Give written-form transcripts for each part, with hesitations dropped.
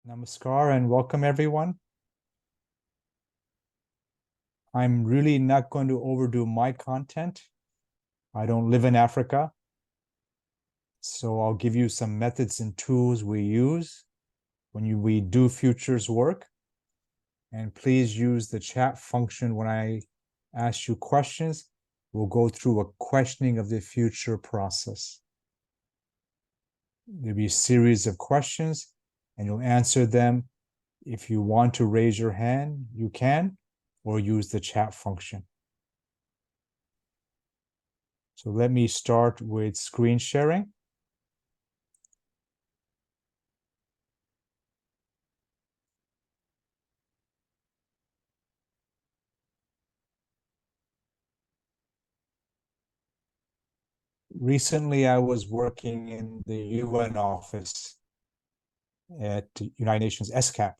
Namaskar and welcome everyone. I'm really not going to overdo my content. I don't live in Africa, so I'll give you some methods and tools we use when we do futures work. And please use the chat function when I ask you questions. We'll go through a questioning of the future process. There'll be a series of questions and you'll answer them. If you want to raise your hand, you can, or use the chat function. So let me start with screen sharing. Recently, I was working in the UN office at the United Nations ESCAP,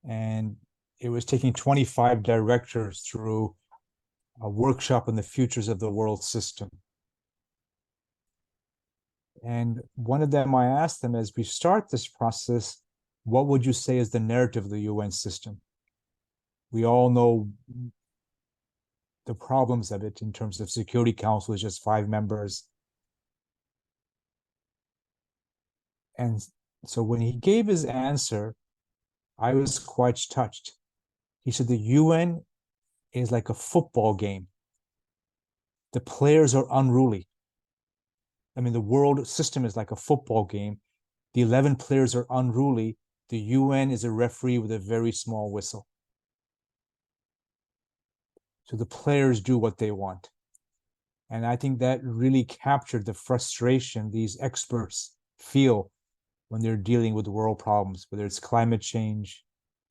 and it was taking 25 directors through a workshop on the futures of the world system. And one of them, I asked them, as we start this process, what would you say is the narrative of the UN system? We all know the problems of it in terms of Security Council is just 5 members. And so when he gave his answer, I was quite touched. He said the UN is like a football game. The players are unruly. I mean, the world system is like a football game. The 11 players are unruly. The UN is a referee with a very small whistle. So the players do what they want. And I think that really captured the frustration these experts feel when they're dealing with world problems, whether it's climate change,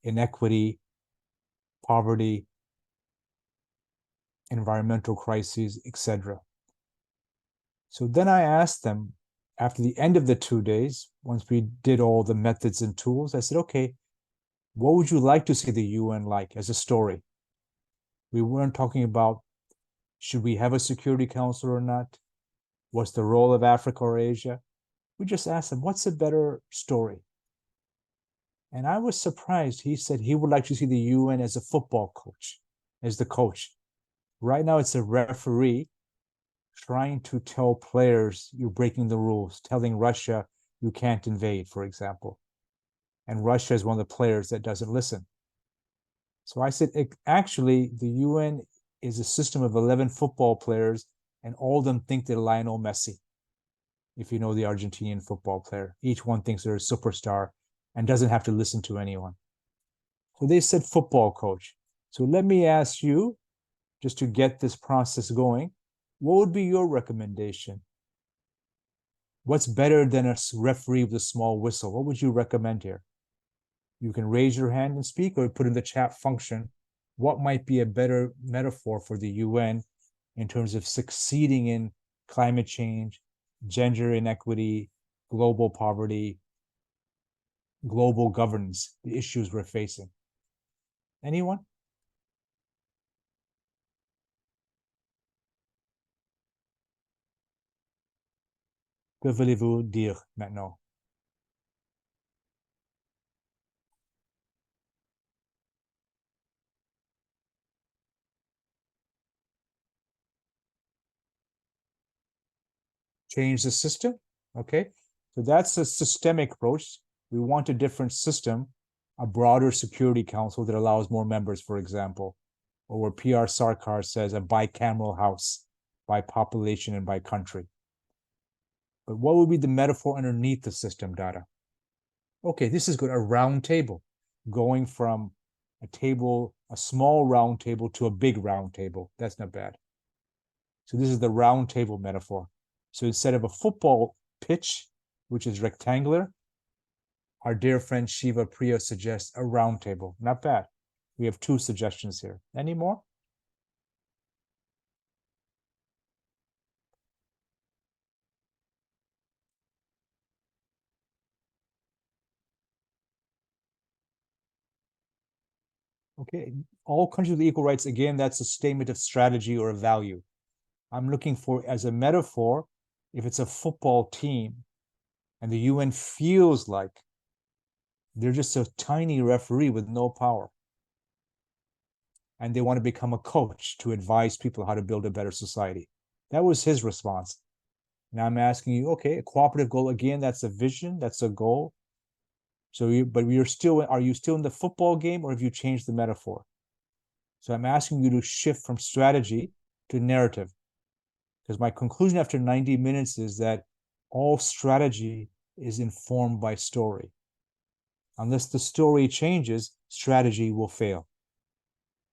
inequity, poverty, environmental crises, etc. So then I asked them, after the end of the 2 days, once we did all the methods and tools, I said, okay, what would you like to see the UN like as a story? We weren't talking about should we have a Security Council or not? What's the role of Africa or Asia? We just asked him, what's a better story? And I was surprised. He said he would like to see the UN as a football coach, as the coach. Right now, it's a referee trying to tell players you're breaking the rules, telling Russia you can't invade, for example. And Russia is one of the players that doesn't listen. So I said, actually, the UN is a system of 11 football players, and all of them think they're Lionel Messi. If you know the Argentinian football player, each one thinks they're a superstar and doesn't have to listen to anyone. So they said football coach. So let me ask you, just to get this process going, what would be your recommendation? What's better than a referee with a small whistle? What would you recommend here? You can raise your hand and speak, or put in the chat function what might be a better metaphor for the UN in terms of succeeding in climate change, gender inequity, global poverty, global governance, the issues we're facing. Anyone? Que voulez-vous dire maintenant? Change the system? Okay, so that's a systemic approach. We want a different system, a broader Security Council that allows more members, for example, or where PR Sarkar says a bicameral house by population and by country. But what would be the metaphor underneath the system data? Okay, this is good. A round table, going from a table, a small round table to a big round table. That's not bad. So this is the round table metaphor. So instead of a football pitch, which is rectangular, our dear friend Shiva Priya suggests a round table. Not bad. We have 2 suggestions here. Any more? Okay, all countries with equal rights. Again, that's a statement of strategy or a value. I'm looking for, as a metaphor, if it's a football team and the UN feels like They're just a tiny referee with no power. And they want to become a coach to advise people how to build a better society. That was his response. Now I'm asking you, okay, a cooperative goal, again, that's a vision, that's a goal. So are you still in the football game, or have you changed the metaphor? So I'm asking you to shift from strategy to narrative. Because my conclusion after 90 minutes is that all strategy is informed by story. Unless the story changes, strategy will fail.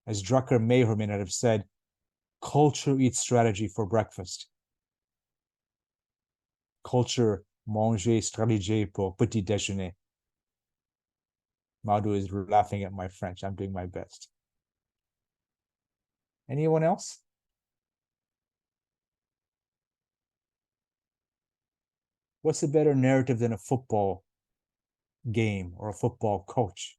As Drucker may or may not have said, culture eats strategy for breakfast. Culture mange stratégie pour petit déjeuner. Madhu is laughing at my French. I'm doing my best. Anyone else? What's a better narrative than a football game or a football coach?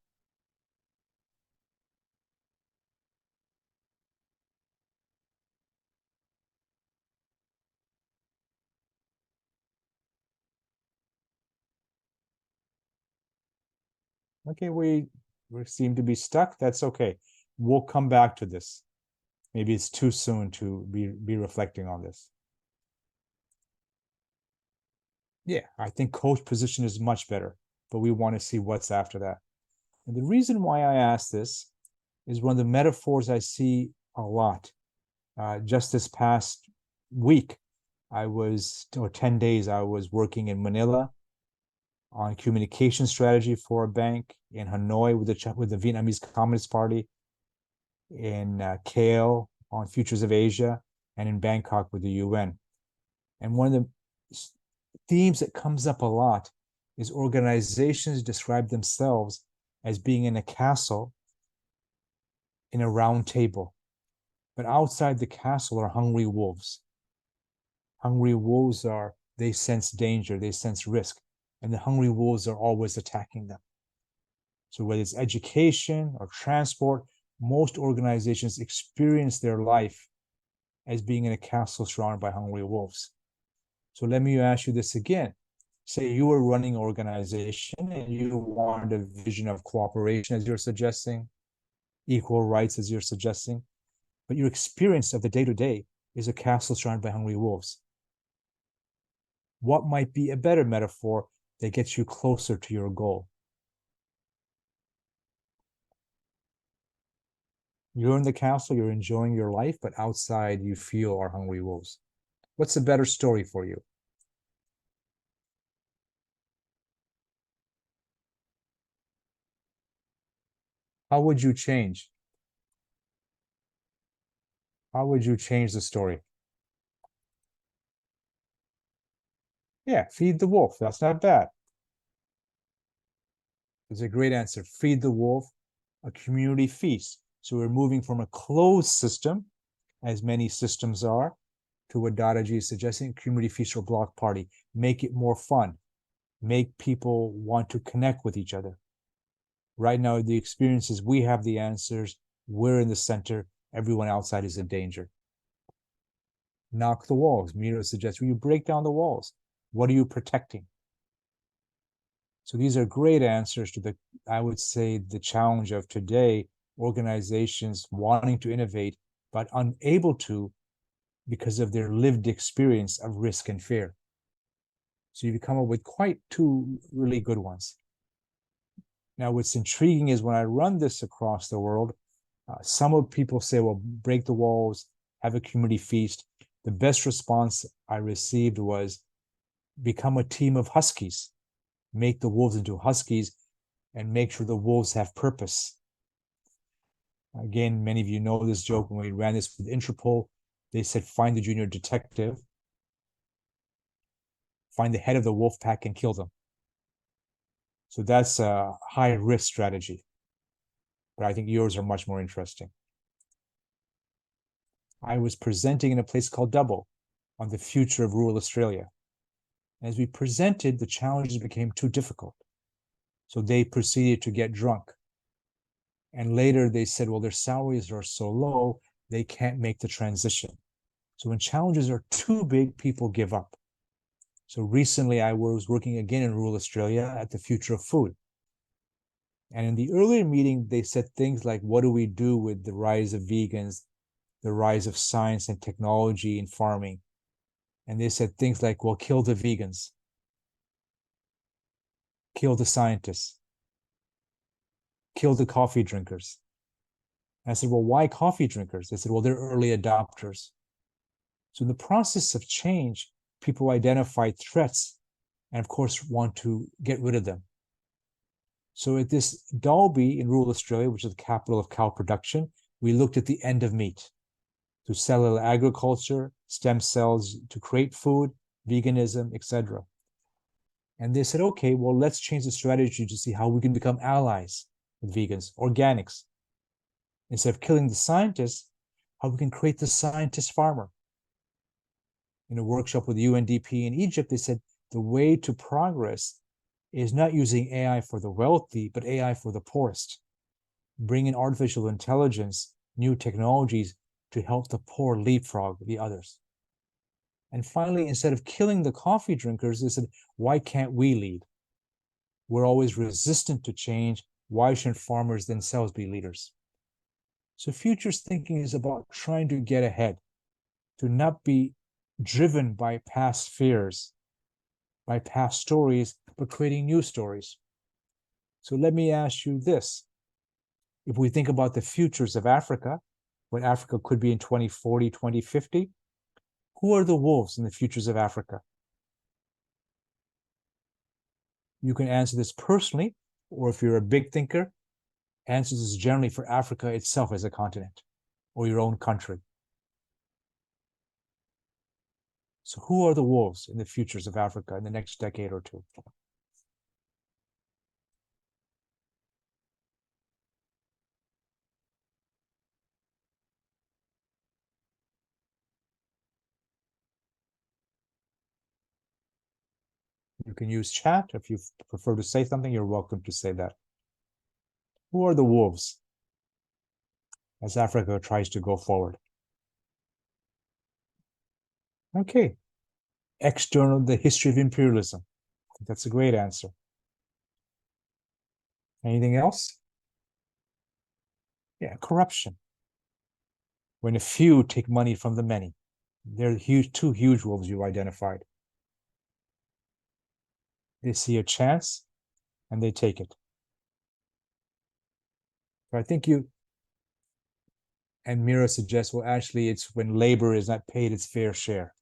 Okay, we seem to be stuck. That's okay. We'll come back to this. Maybe it's too soon to be reflecting on this. Yeah, I think coach position is much better, but we want to see what's after that. And the reason why I ask this is one of the metaphors I see a lot. Just this past week, or 10 days, I was working in Manila on communication strategy for a bank, in Hanoi with the Vietnamese Communist Party, in KL on Futures of Asia, and in Bangkok with the UN. And one of the themes that comes up a lot is organizations describe themselves as being in a castle in a round table. But outside the castle are hungry wolves. Hungry wolves they sense danger, they sense risk, and the hungry wolves are always attacking them. So whether it's education or transport, most organizations experience their life as being in a castle surrounded by hungry wolves. So let me ask you this again. Say you were running an organization and you wanted a vision of cooperation, as you're suggesting, equal rights, as you're suggesting, but your experience of the day-to-day is a castle surrounded by hungry wolves. What might be a better metaphor that gets you closer to your goal? You're in the castle, you're enjoying your life, but outside you feel are hungry wolves. What's a better story for you? How would you change? How would you change the story? Yeah, feed the wolf. That's not bad. It's a great answer. Feed the wolf, a community feast. So we're moving from a closed system, as many systems are, to what Dadaji is suggesting, community feast or block party. Make it more fun. Make people want to connect with each other. Right now, the experience is we have the answers, we're in the center, everyone outside is in danger. Knock the walls. Miro suggests you break down the walls. What are you protecting? So these are great answers to I would say, the challenge of today, organizations wanting to innovate, but unable to because of their lived experience of risk and fear. So you come up with quite two really good ones. Now, what's intriguing is when I run this across the world, some of people say, well, break the walls, have a community feast. The best response I received was become a team of huskies, make the wolves into huskies, and make sure the wolves have purpose. Again, many of you know this joke. When we ran this with Interpol, they said, find the junior detective, find the head of the wolf pack and kill them. So that's a high risk strategy. But I think yours are much more interesting. I was presenting in a place called Dubbo on the future of rural Australia. As we presented, the challenges became too difficult. So they proceeded to get drunk. And later they said, well, their salaries are so low, they can't make the transition. So when challenges are too big, people give up. So recently I was working again in rural Australia at the future of food. And in the earlier meeting, they said things like, what do we do with the rise of vegans, the rise of science and technology in farming? And they said things like, well, kill the vegans, kill the scientists, kill the coffee drinkers. And I said, well, why coffee drinkers? They said, well, they're early adopters. So in the process of change, people identify threats and, of course, want to get rid of them. So at this Dalby in rural Australia, which is the capital of cow production, we looked at the end of meat through cellular agriculture, stem cells to create food, veganism, etc. And they said, okay, well, let's change the strategy to see how we can become allies with vegans, organics. Instead of killing the scientists, how we can create the scientist farmer. In a workshop with UNDP in Egypt, they said the way to progress is not using AI for the wealthy, but AI for the poorest. Bring in artificial intelligence, new technologies to help the poor leapfrog the others. And finally, instead of killing the coffee drinkers, they said, why can't we lead? We're always resistant to change. Why shouldn't farmers themselves be leaders? So futures thinking is about trying to get ahead, to not be driven by past fears, by past stories, but creating new stories. So let me ask you this. If we think about the futures of Africa, what Africa could be in 2040, 2050, who are the wolves in the futures of Africa? You can answer this personally, or if you're a big thinker, answer this generally for Africa itself as a continent, or your own country. So who are the wolves in the futures of Africa in the next decade or two? You can use chat. If you prefer to say something, you're welcome to say that. Who are the wolves as Africa tries to go forward? Okay. External, the history of imperialism. I think that's a great answer. Anything else? Yeah, corruption. When a few take money from the many. There are two huge wolves you identified. They see a chance and they take it. So I think you, and Mira suggests, well, actually, it's when labor is not paid its fair share.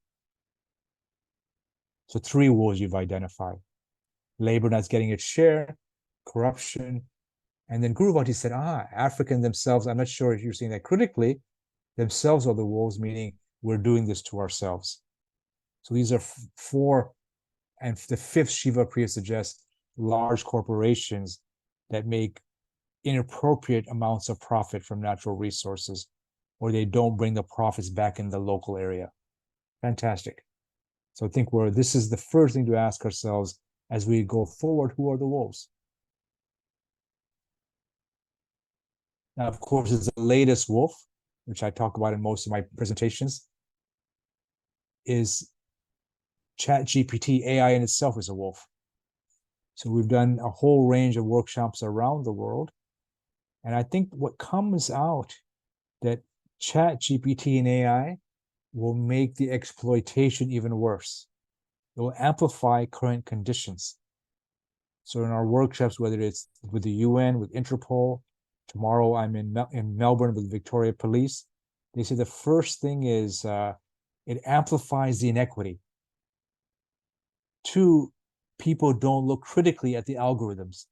So three wolves you've identified. Labor not getting its share, corruption, and then Guru Bhakti said, African themselves, I'm not sure if you're seeing that critically, themselves are the wolves, meaning we're doing this to ourselves. So these are four, and the fifth Shiva Priya suggests large corporations that make inappropriate amounts of profit from natural resources, or they don't bring the profits back in the local area. Fantastic. So I think this is the first thing to ask ourselves as we go forward, who are the wolves? Now, of course, it's the latest wolf, which I talk about in most of my presentations, is ChatGPT. AI in itself is a wolf. So we've done a whole range of workshops around the world. And I think what comes out that ChatGPT and AI will make the exploitation even worse. It will amplify current conditions. So in our workshops, whether it's with the UN, with Interpol, tomorrow I'm in Melbourne with Victoria Police, they say the first thing is it amplifies the inequity. Two, people don't look critically at the algorithms.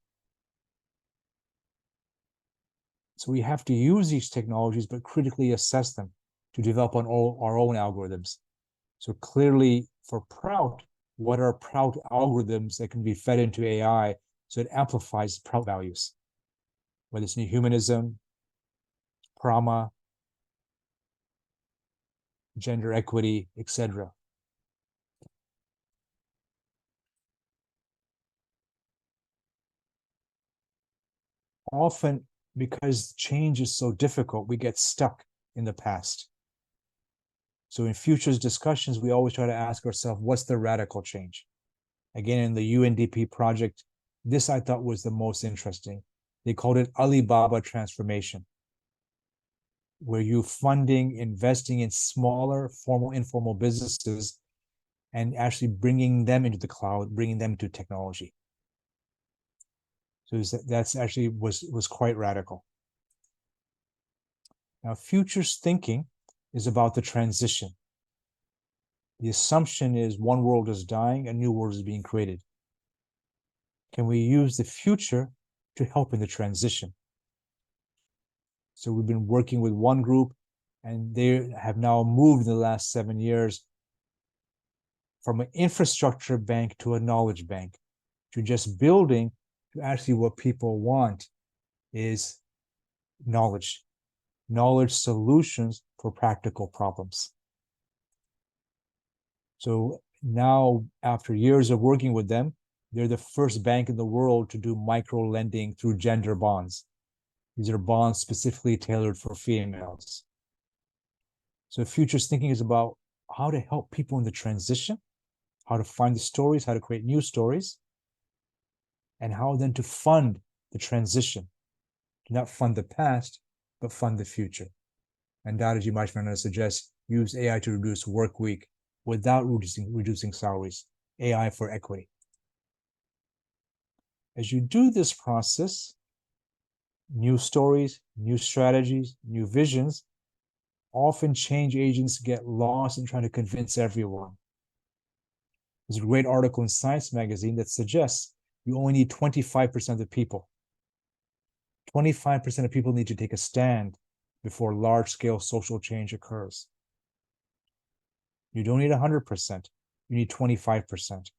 So we have to use these technologies, but critically assess them to develop on our own algorithms. So clearly for Prout, what are Prout algorithms that can be fed into AI so it amplifies Prout values, whether it's humanism, Prama, gender equity, etc. Often, because change is so difficult, we get stuck in the past. So in futures discussions, we always try to ask ourselves, what's the radical change? Again, in the UNDP project, this I thought was the most interesting. They called it Alibaba transformation, where you're funding, investing in smaller, formal, informal businesses and actually bringing them into the cloud, bringing them to technology. So that's actually was quite radical. Now, futures thinking is about the transition. The assumption is one world is dying, a new world is being created. Can we use the future to help in the transition? So we've been working with one group, and they have now moved in the last 7 years from an infrastructure bank to a knowledge bank, to just building to actually what people want is knowledge solutions for practical problems. So now, after years of working with them, they're the first bank in the world to do micro lending through gender bonds. These are bonds specifically tailored for females. So futures thinking is about how to help people in the transition, how to find the stories, how to create new stories, and how then to fund the transition. To not fund the past, but fund the future. And Dadaji Maheshwarana suggests use AI to reduce work week without reducing salaries. AI for equity. As you do this process, new stories, new strategies, new visions, often change agents get lost in trying to convince everyone. There's a great article in Science magazine that suggests you only need 25% of the people. 25% of people need to take a stand before large-scale social change occurs. You don't need 100%, you need 25%.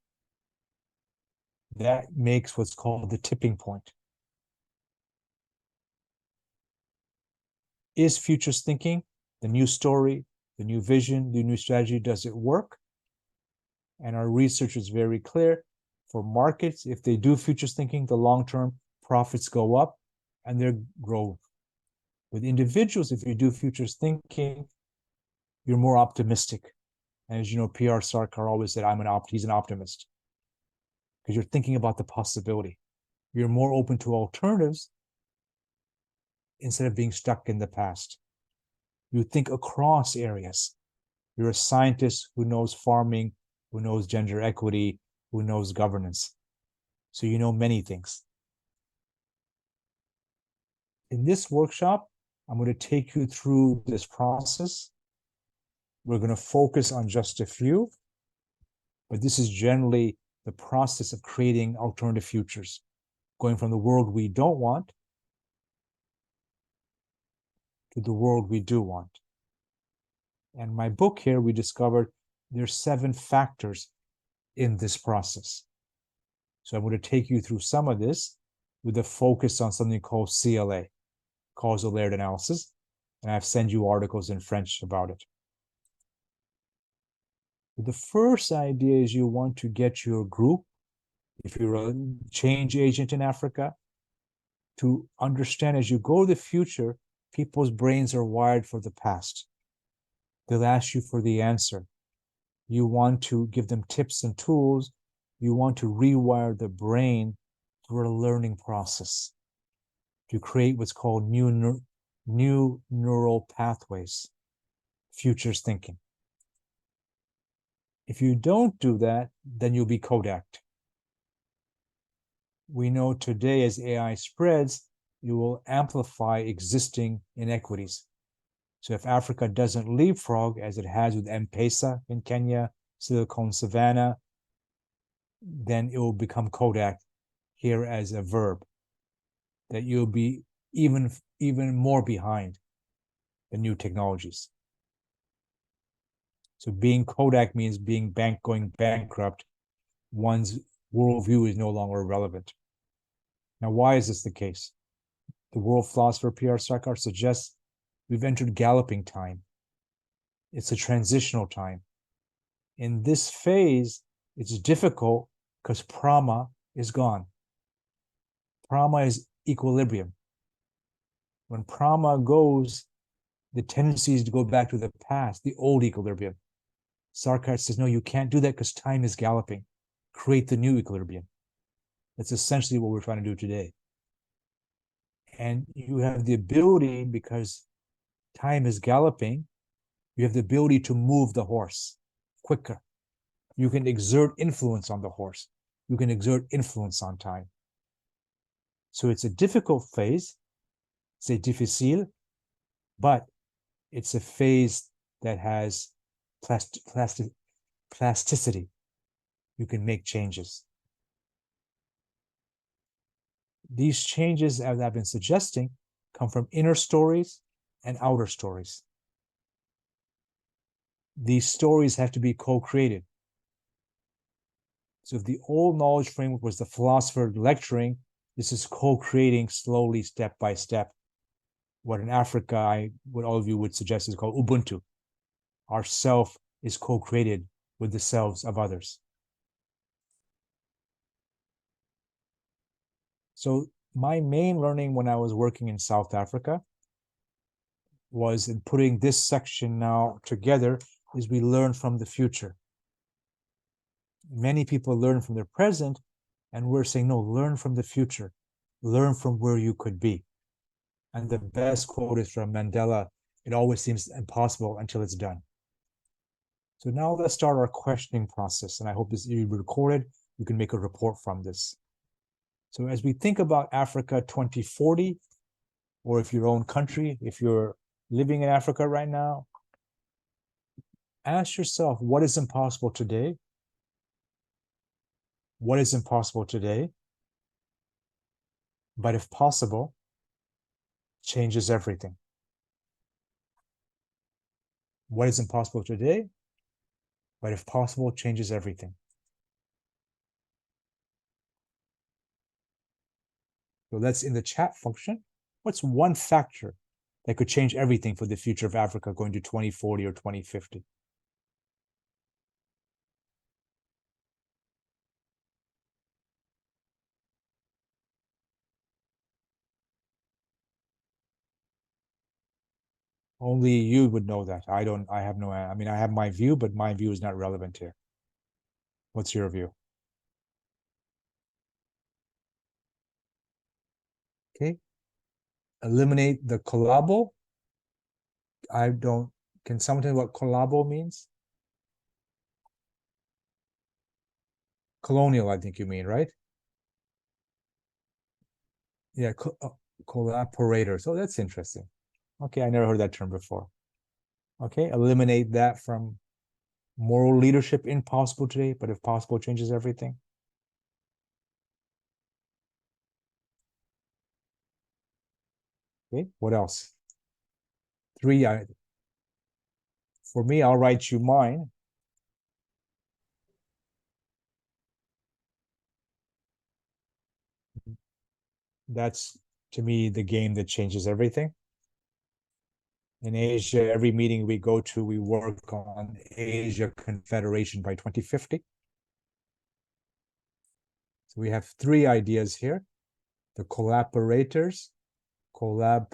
That makes what's called the tipping point. Is futures thinking the new story, the new vision, the new strategy? Does it work? And our research is very clear. For markets, if they do futures thinking, the long-term profits go up and they grow. With individuals, if you do futures thinking, you're more optimistic. And as you know, P.R. Sarkar always said, he's an optimist. Because you're thinking about the possibility. You're more open to alternatives instead of being stuck in the past. You think across areas. You're a scientist who knows farming, who knows gender equity, who knows governance. So you know many things. In this workshop, I'm going to take you through this process. We're going to focus on just a few, but this is generally the process of creating alternative futures, going from the world we don't want to the world we do want. And my book here, we discovered there's 7 factors in this process. So I'm going to take you through some of this with a focus on something called CLA, causal layered analysis, and I've sent you articles in French about it. The first idea is you want to get your group, if you're a change agent in Africa, to understand as you go to the future, people's brains are wired for the past. They'll ask you for the answer. You want to give them tips and tools. You want to rewire the brain through a learning process to create what's called new neural pathways, futures thinking. If you don't do that, then you'll be Kodak. We know today as AI spreads, you will amplify existing inequities. So if Africa doesn't leapfrog, as it has with M-Pesa in Kenya, Silicon Savannah, then it will become Kodak here as a verb, that you'll be even more behind the new technologies. So being Kodak means being going bankrupt. One's worldview is no longer relevant. Now, why is this the case? The world philosopher P.R. Sarkar suggests we've entered galloping time. It's a transitional time. In this phase, it's difficult because prama is gone. Prama is equilibrium. When prama goes, the tendency is to go back to the past, the old equilibrium. Sarkar says, no, you can't do that because time is galloping. Create the new equilibrium. That's essentially what we're trying to do today. And you have the ability, because time is galloping, you have the ability to move the horse quicker. You can exert influence on the horse. You can exert influence on time. So it's a difficult phase, c'est difficile, but it's a phase that has plasticity. You can make changes. These changes, as I've been suggesting, come from inner stories and outer stories. These stories have to be co-created. So if the old knowledge framework was the philosopher lecturing, this is co-creating slowly, step by step. What in Africa, what all of you would suggest is called Ubuntu. Our self is co-created with the selves of others. So my main learning when I was working in South Africa was in putting this section now together is we learn from the future. Many people learn from their present, and we're saying, no, learn from the future. Learn from where you could be. And the best quote is from Mandela, it always seems impossible until it's done. So now let's start our questioning process, and I hope this is recorded. You can make a report from this. So as we think about Africa 2040, or if your own country, if you're living in Africa right now, ask yourself, what is impossible today? What is impossible today? But if possible, changes everything. What is impossible today? But if possible, changes everything. So that's in the chat function. What's one factor that could change everything for the future of Africa going to 2040 or 2050? Only you would know that. I don't, I have no, I mean, I have my view, but my view is not relevant here. What's your view? Okay. Eliminate the collabo. I don't, can someone tell me what collabo means? Colonial, I think you mean, right? Yeah, collaborator. So that's interesting. Okay, I never heard that term before. Okay, eliminate that from moral leadership, impossible today, but if possible, changes everything. Okay, what else? Three, for me, I'll write you mine. That's, to me, the game that changes everything. In Asia, every meeting we go to, we work on Asia Confederation by 2050. So we have three ideas here. The collaborators, moral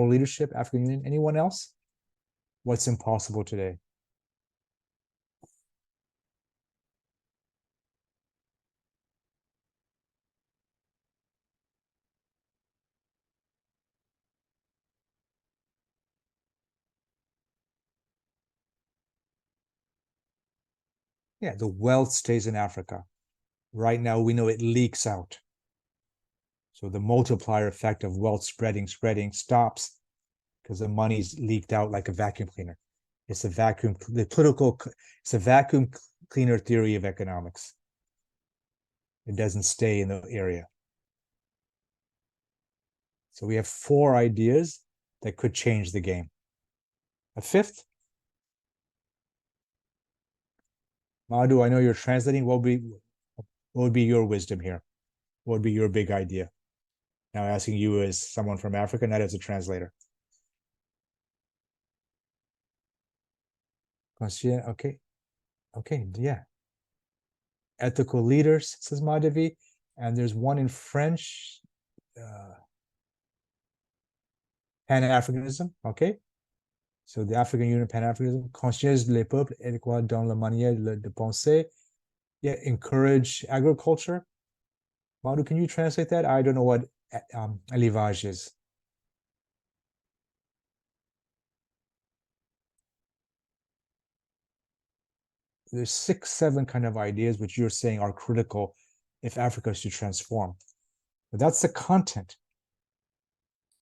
leadership, African Union. Anyone else? What's impossible today? Yeah, the wealth stays in Africa. Right now, we know it leaks out. So the multiplier effect of wealth spreading stops because the money's leaked out like a vacuum cleaner. It's a vacuum, it's a vacuum cleaner theory of economics. It doesn't stay in the area. So we have four ideas that could change the game. A fifth? Madhu, I know you're translating. What would be your wisdom here? What would be your big idea? Now asking you as someone from Africa, not as a translator. Okay. Okay, yeah. Ethical leaders, says Madhavi. And there's one in French, Pan-Africanism, okay? So the African Union, Pan-Africanism, conscience les peuples et quoi dans la manière de penser. Yeah, encourage agriculture. Manu, can you translate that? I don't know what élevage is. There's 6, 7 kind of ideas which you're saying are critical if Africa is to transform. But that's the content.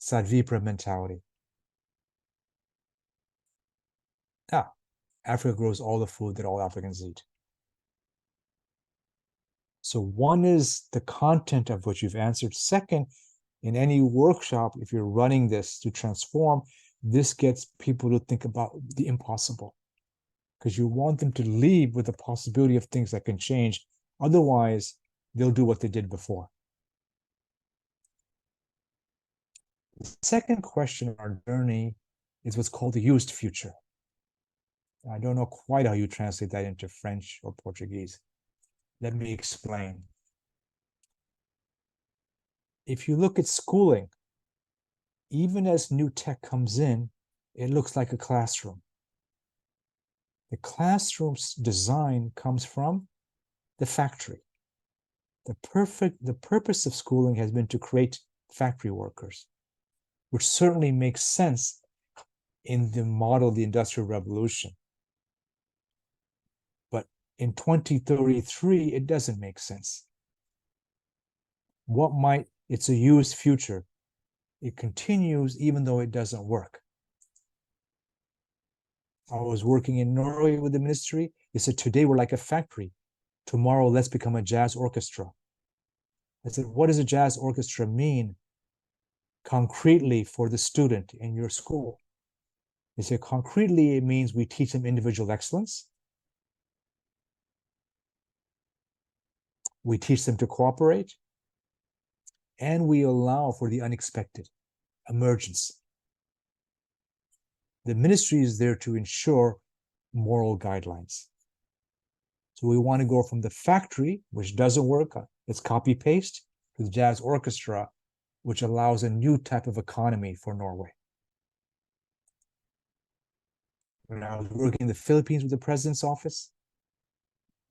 Sadvipra mentality. Ah, Africa grows all the food that all Africans eat. So one is the content of what you've answered. Second, in any workshop, if you're running this to transform, this gets people to think about the impossible, because you want them to leave with the possibility of things that can change. Otherwise, they'll do what they did before. The second question in our journey is what's called the used future. I don't know quite how you translate that into French or Portuguese. Let me explain. If you look at schooling, even as new tech comes in, it looks like a classroom. The classroom's design comes from the factory. The purpose of schooling has been to create factory workers, which certainly makes sense in the model of the Industrial Revolution. But in 2033, it doesn't make sense. It's a used future. It continues even though it doesn't work. I was working in Norway with the ministry. They said, today we're like a factory. Tomorrow, let's become a jazz orchestra. I said, what does a jazz orchestra mean concretely for the student in your school? They said, concretely, it means we teach them individual excellence. We teach them to cooperate. And we allow for the unexpected, emergence. The ministry is there to ensure moral guidelines. So we want to go from the factory, which doesn't work, it's copy paste, to the jazz orchestra, which allows a new type of economy for Norway. When I was working in the Philippines with the president's office,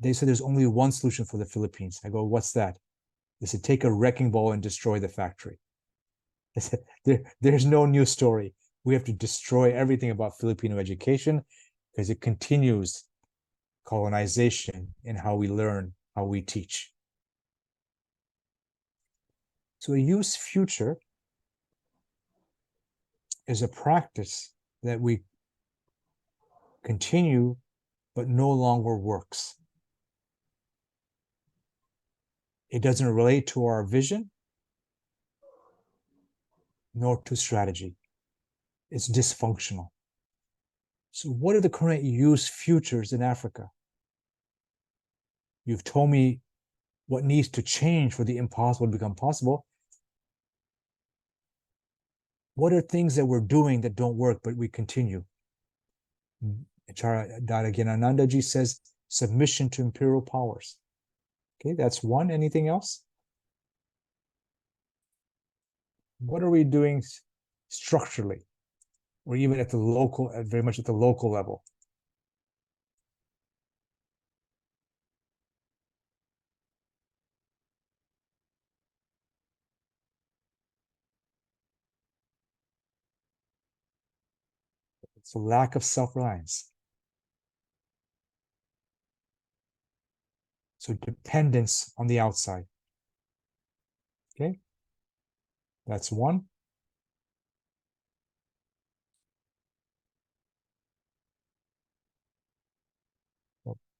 they said there's only one solution for the Philippines. I go, what's that? They said, take a wrecking ball and destroy the factory. I said, there's no new story. We have to destroy everything about Filipino education because it continues colonization in how we learn, how we teach. So a use future is a practice that we continue but no longer works. It doesn't relate to our vision nor to strategy. It's dysfunctional. So what are the current use futures in Africa? You've told me what needs to change for the impossible to become possible. What are things that we're doing that don't work, but we continue? Acharya Dadaginanandaji says submission to imperial powers. Okay, that's one. Anything else? What are we doing structurally, or even at the local, very much at the local level? It's a lack of self-reliance. So dependence on the outside. Okay, that's one.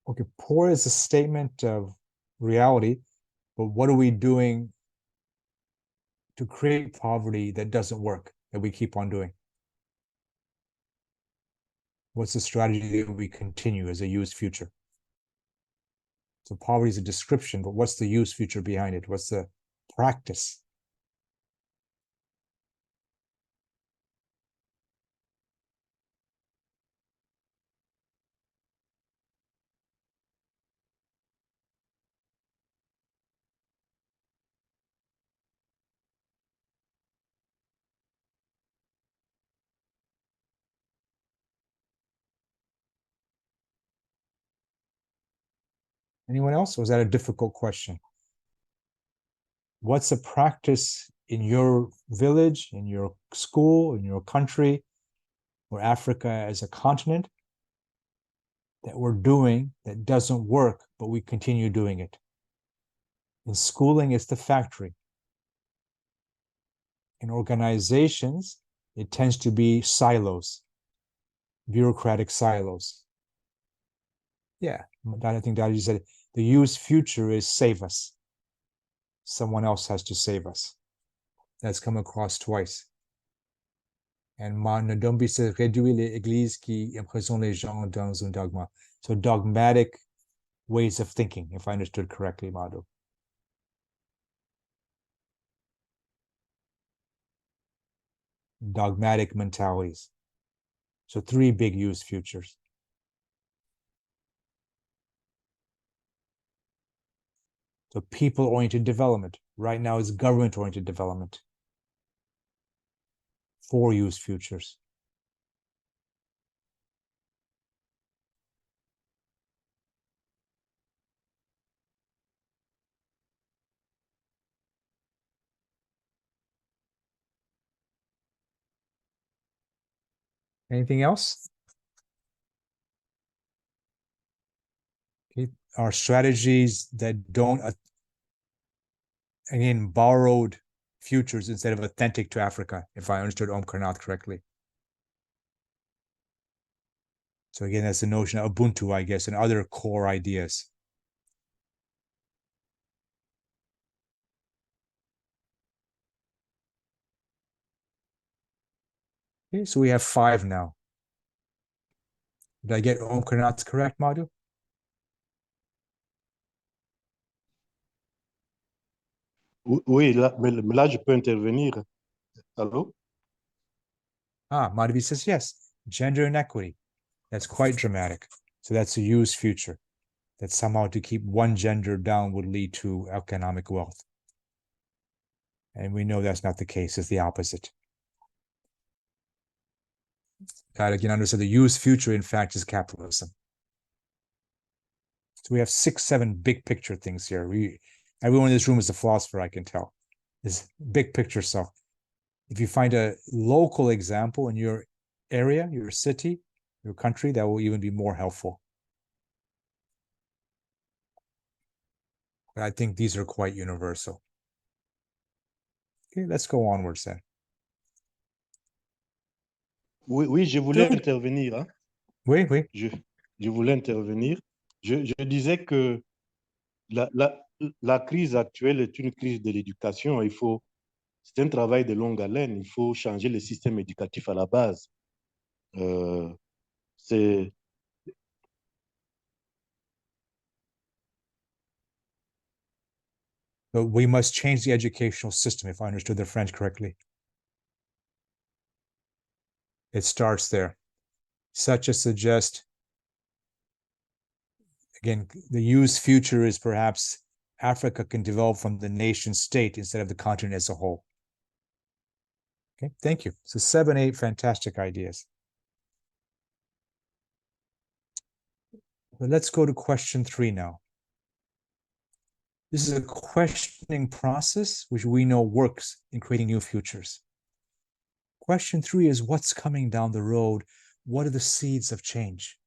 Okay, poor is a statement of reality, but what are we doing to create poverty that doesn't work, that we keep on doing? What's the strategy that we continue as a used future? So poverty is a description, but what's the use future behind it? What's the practice? Anyone else? Or was that a difficult question? What's a practice in your village, in your school, in your country, or Africa as a continent that we're doing that doesn't work, but we continue doing it? In schooling, it's the factory. In organizations, it tends to be silos, bureaucratic silos. Yeah, I think Dadi said the youth future is save us. Someone else has to save us. That's come across twice. And Ndombi says réduire les églises qui emprisonnent les gens dans un dogma. So dogmatic ways of thinking, if I understood correctly, Madhu. Dogmatic mentalities. So 3 big youth futures. So people-oriented development. Right now it's government-oriented development. 4 youth futures. Anything else? Okay. Our strategies that don't, again, borrowed futures instead of authentic to Africa, if I understood Om Karnath correctly. So again, that's the notion of Ubuntu, I guess, and other core ideas. Okay, so we have 5 now. Did I get Om Karnath correct, Madhu? Oui, là, mais là, je peux intervenir. Allô? Madhavi says yes. Gender inequity. That's quite dramatic. So that's a used future. That somehow to keep one gender down would lead to economic wealth. And we know that's not the case, it's the opposite. God again understood the used future, in fact, is capitalism. So we have 6, 7 big picture things here. Everyone in this room is a philosopher, I can tell. This big picture stuff. If you find a local example in your area, your city, your country, that will even be more helpful. But I think these are quite universal. Okay, let's go onwards then. Oui, je voulais intervenir. Hein. Oui. Je voulais intervenir. Je disais que la crise actuelle est une crise de l'éducation. C'est un travail de longue haleine. Il faut changer le système éducatif à la base. C'est But we must change the educational system, if I understood the French correctly. It starts there. Such as suggest, again, the youth future is perhaps Africa can develop from the nation state instead of the continent as a whole. Okay, thank you. So 7, 8 fantastic ideas. But let's go to question 3 now. This is a questioning process which we know works in creating new futures. Question 3 is what's coming down the road? What are the seeds of change?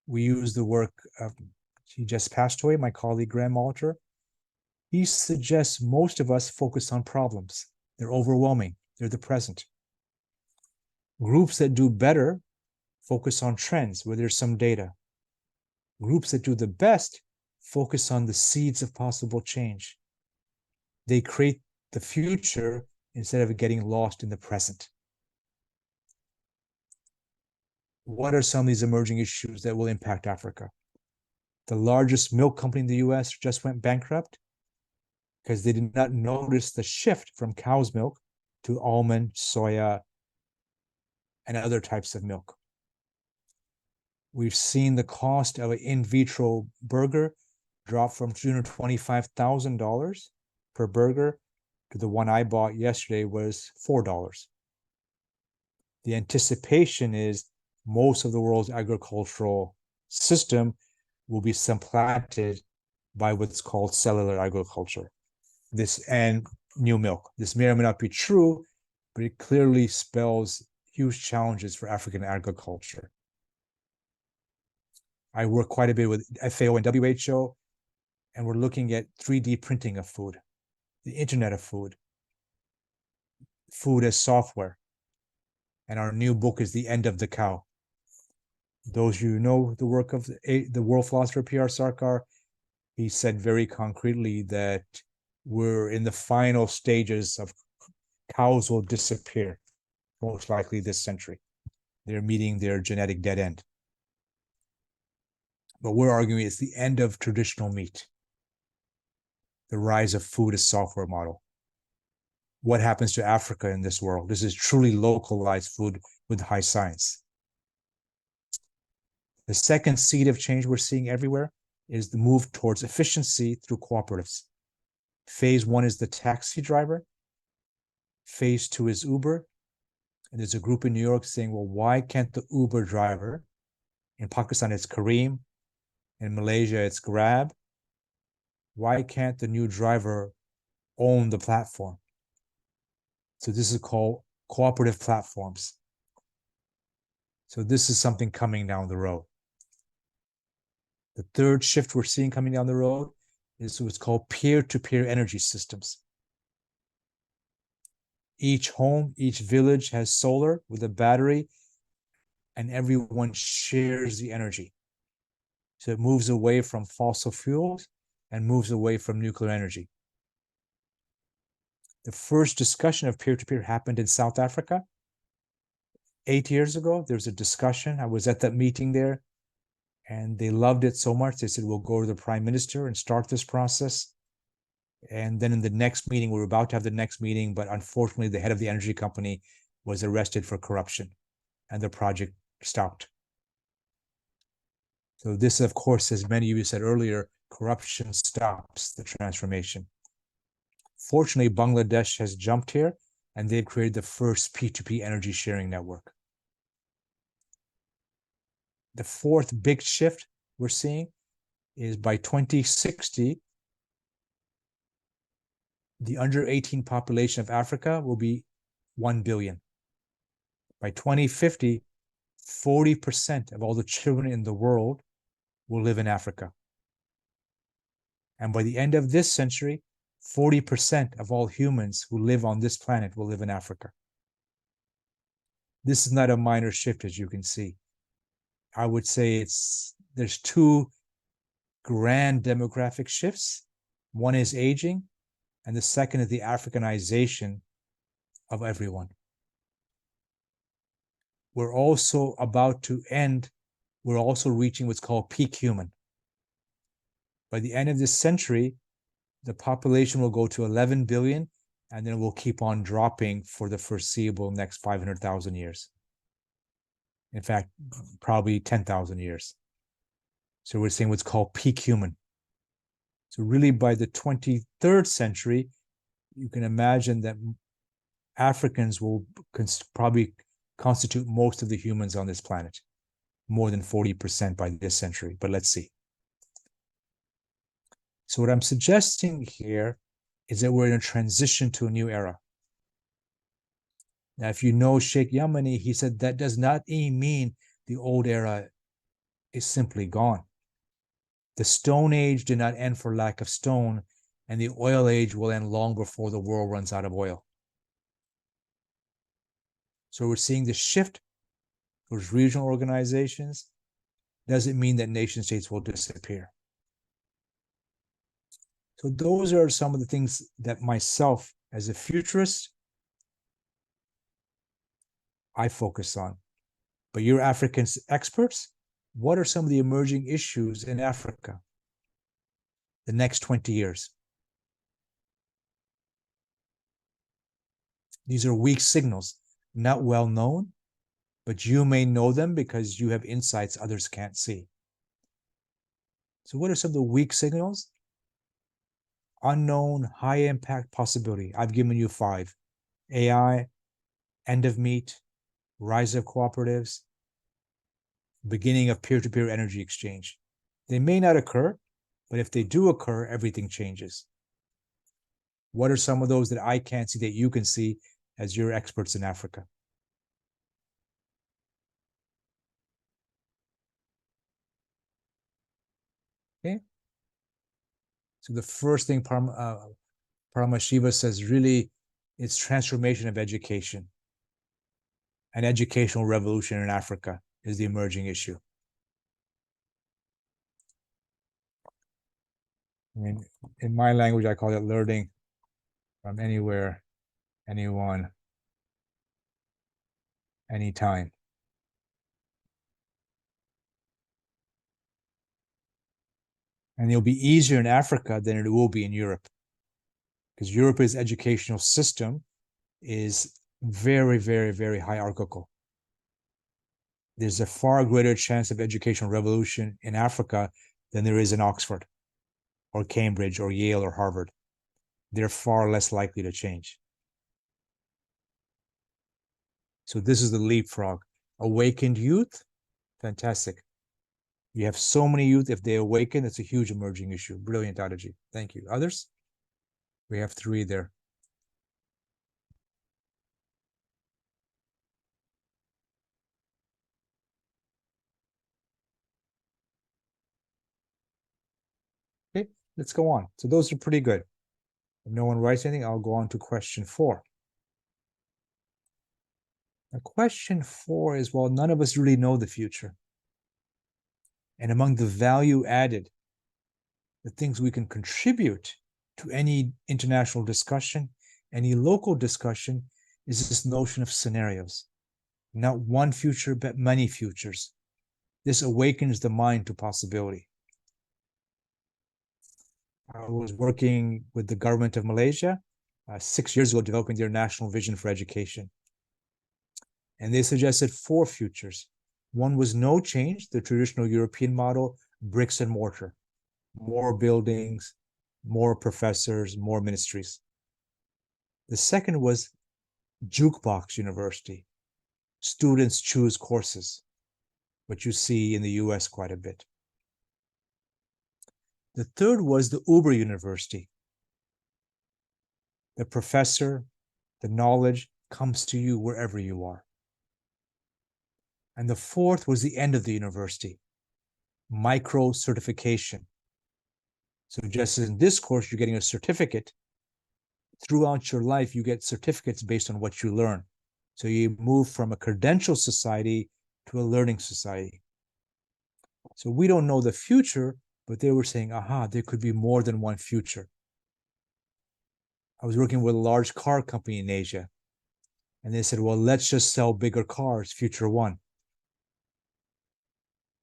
We use the work of, he just passed away, my colleague Graham Alter. He suggests most of us focus on problems. They're overwhelming. They're the present. Groups that do better focus on trends where there's some data. Groups that do the best focus on the seeds of possible change. They create the future instead of getting lost in the present. What are some of these emerging issues that will impact Africa? The largest milk company in the US just went bankrupt because they did not notice the shift from cow's milk to almond, soya, and other types of milk. We've seen the cost of an in vitro burger drop from $325,000 per burger to the one I bought yesterday was $4. The anticipation is most of the world's agricultural system will be supplanted by what's called cellular agriculture. This and new milk. This may or may not be true, but it clearly spells huge challenges for African agriculture. I work quite a bit with FAO and WHO, and we're looking at 3D printing of food, the Internet of food, food as software. And our new book is The End of the Cow. Those of you who know the work of the world philosopher P.R. Sarkar, he said very concretely that we're in the final stages of cows will disappear, most likely this century. They're meeting their genetic dead end. But we're arguing it's the end of traditional meat, the rise of food as software model. What happens to Africa in this world? This is truly localized food with high science. The second seed of change we're seeing everywhere is the move towards efficiency through cooperatives. Phase 1 is the taxi driver. Phase 2 is Uber. And there's a group in New York saying, well, why can't the Uber driver, in Pakistan it's Careem, in Malaysia it's Grab, why can't the new driver own the platform? So this is called cooperative platforms. So this is something coming down the road. The third shift we're seeing coming down the road is what's called peer-to-peer energy systems. Each home, each village has solar with a battery, and everyone shares the energy. So it moves away from fossil fuels and moves away from nuclear energy. The first discussion of peer-to-peer happened in South Africa. 8 years ago, there was a discussion. I was at that meeting there, and they loved it so much. They said, we'll go to the prime minister and start this process. And then in the next meeting, we were about to have the next meeting, but unfortunately, the head of the energy company was arrested for corruption, and the project stopped. So this, of course, as many of you said earlier, corruption stops the transformation. Fortunately, Bangladesh has jumped here, and they've created the first P2P energy sharing network. The fourth big shift we're seeing is by 2060, the under 18 population of Africa will be 1 billion. By 2050, 40% of all the children in the world will live in Africa. And by the end of this century, 40% of all humans who live on this planet will live in Africa. This is not a minor shift, as you can see. I would say there's two grand demographic shifts. One is aging, and the second is the Africanization of everyone. We're also reaching what's called peak human. By the end of this century, the population will go to 11 billion, and then it will keep on dropping for the foreseeable next 500,000 years. In fact, probably 10,000 years. So we're seeing what's called peak human. So really by the 23rd century, you can imagine that Africans will probably constitute most of the humans on this planet, more than 40% by this century, but let's see. So what I'm suggesting here is that we're in a transition to a new era. Now, if you know Sheikh Yamani, he said that does not mean the old era is simply gone. The Stone Age did not end for lack of stone, and the oil age will end long before the world runs out of oil. So we're seeing the shift towards regional organizations. Doesn't mean that nation states will disappear. So those are some of the things that myself, as a futurist, I focus on. But you're African experts. What are some of the emerging issues in Africa the next 20 years? These are weak signals, not well known, but you may know them because you have insights others can't see. So what are some of the weak signals? Unknown, high impact possibility. I've given you 5. AI, end of meat, rise of cooperatives, beginning of peer-to-peer energy exchange. They may not occur, But if they do occur, everything changes. What are some of those that I can't see that you can see as you're experts in Africa? Okay. So the first thing Paramashiva says really it's transformation of education. An educational revolution in Africa is the emerging issue. I mean, in my language, I call it learning from anywhere, anyone, anytime. And it'll be easier in Africa than it will be in Europe, because Europe's educational system is very, very, very hierarchical. There's a far greater chance of educational revolution in Africa than there is in Oxford or Cambridge or Yale or Harvard. They're far less likely to change. So this is the leapfrog. Awakened youth, fantastic. You have so many youth, if they awaken, it's a huge emerging issue. Brilliant, Adaji. Thank you. Others? We have 3 there. Okay, let's go on. So those are pretty good. If no one writes anything, I'll go on to question 4. Now, question 4 is, well, none of us really know the future. And among the value added, the things we can contribute to any international discussion, any local discussion, is this notion of scenarios. Not one future, but many futures. This awakens the mind to possibility. I was working with the government of Malaysia 6 years ago, developing their national vision for education. And they suggested 4 futures. One was no change, the traditional European model, bricks and mortar, more buildings, more professors, more ministries. The second was jukebox university. Students choose courses, what you see in the US quite a bit. The third was the Uber University. The professor, the knowledge comes to you wherever you are. And the fourth was the end of the university, micro certification. So just as in this course, you're getting a certificate, throughout your life, you get certificates based on what you learn. So you move from a credential society to a learning society. So we don't know the future, but they were saying, aha, there could be more than one future. I was working with a large car company in Asia, and they said, well, let's just sell bigger cars, future 1.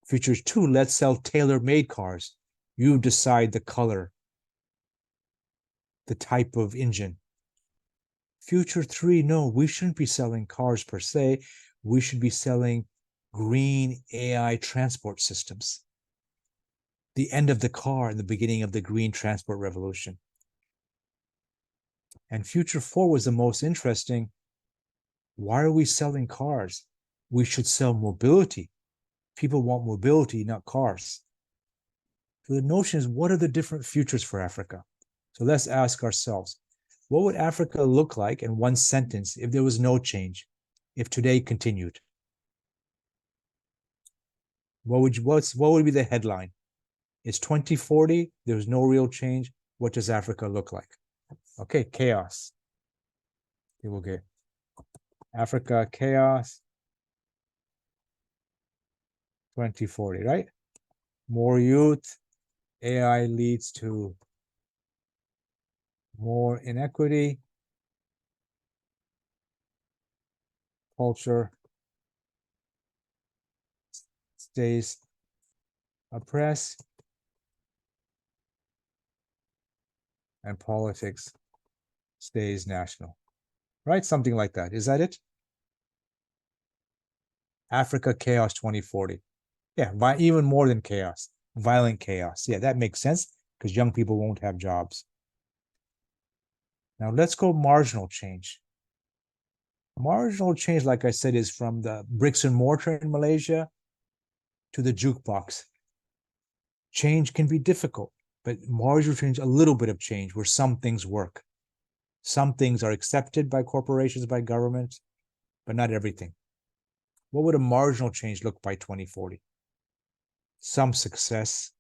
Future 2, let's sell tailor-made cars. You decide the color, the type of engine. Future 3, no, we shouldn't be selling cars per se. We should be selling green AI transport systems. The end of the car and the beginning of the green transport revolution. And future 4 was the most interesting. Why are we selling cars? We should sell mobility. People want mobility, not cars. So the notion is, what are the different futures for Africa? So let's ask ourselves, what would Africa look like in one sentence if there was no change, if today continued? What would be the headline? It's 2040, there's no real change. What does Africa look like? Okay, chaos. It will get Africa, chaos, 2040, right? More youth, AI leads to more inequity, culture stays oppressed, and politics stays national, right? Something like that. Is that it? Africa chaos 2040. Yeah, even more than chaos, violent chaos. Yeah, that makes sense because young people won't have jobs. Now let's go marginal change. Marginal change, like I said, is from the bricks and mortar in Malaysia to the jukebox. Change can be difficult. but marginal change, a little bit of change where some things work. Some things are accepted by corporations, by government, but not everything. What would a marginal change look by 2040? Some success.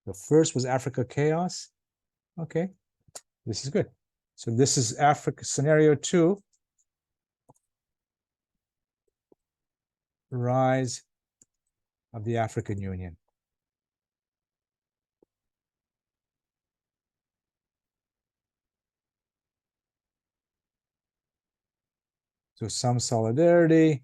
The first was Africa chaos. Okay, this is good. So this is Africa scenario 2. Rise of the African Union. So some solidarity.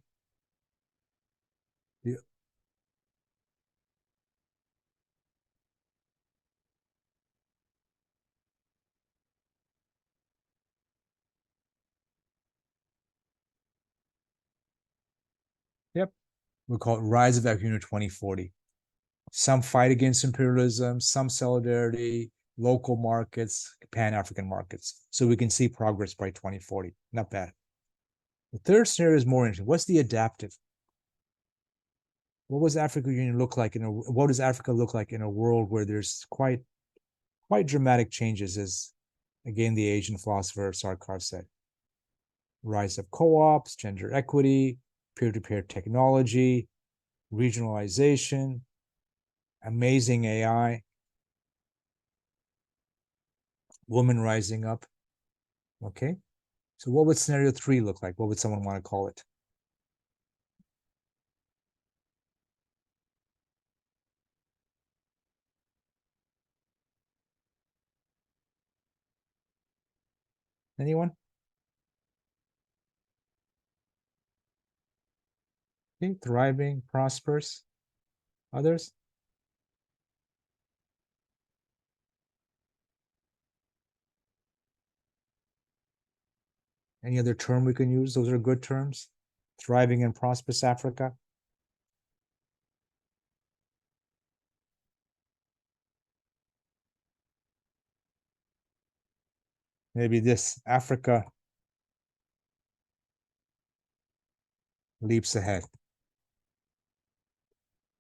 Yep, we'll call it Rise of the African Union 2040. Some fight against imperialism, some solidarity, local markets, Pan-African markets. So we can see progress by 2040. Not bad. The third scenario is more interesting. What's the adaptive? What does African Union look like what does Africa look like in a world where there's quite dramatic changes, as again the Asian philosopher Sarkar said? Rise of co-ops, gender equity, peer-to-peer technology, regionalization, amazing AI, women rising up. Okay, so what would scenario 3 look like? What would someone want to call it? Anyone? Okay, thriving, prosperous. Others? Any other term we can use? Those are good terms. Thriving and prosperous Africa. Maybe this, Africa leaps ahead.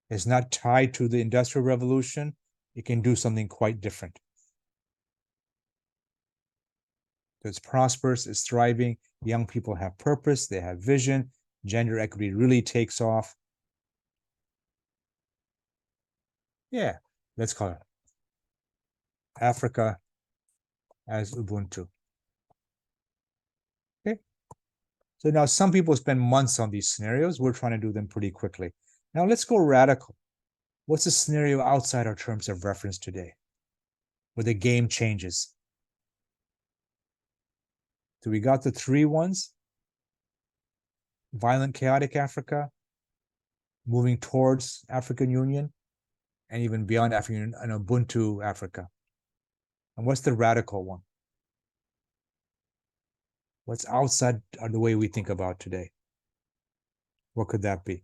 It's not tied to the Industrial Revolution. It can do something quite different. It's prosperous, it's thriving. Young people have purpose, they have vision. Gender equity really takes off. Yeah, let's call it Africa as Ubuntu. Okay. So now some people spend months on these scenarios. We're trying to do them pretty quickly. Now let's go radical. What's a scenario outside our terms of reference today, where the game changes? So we got the 3 ones: violent, chaotic Africa, moving towards African Union, and even beyond African Union, an Ubuntu Africa. And what's the radical one? What's outside of the way we think about today? What could that be?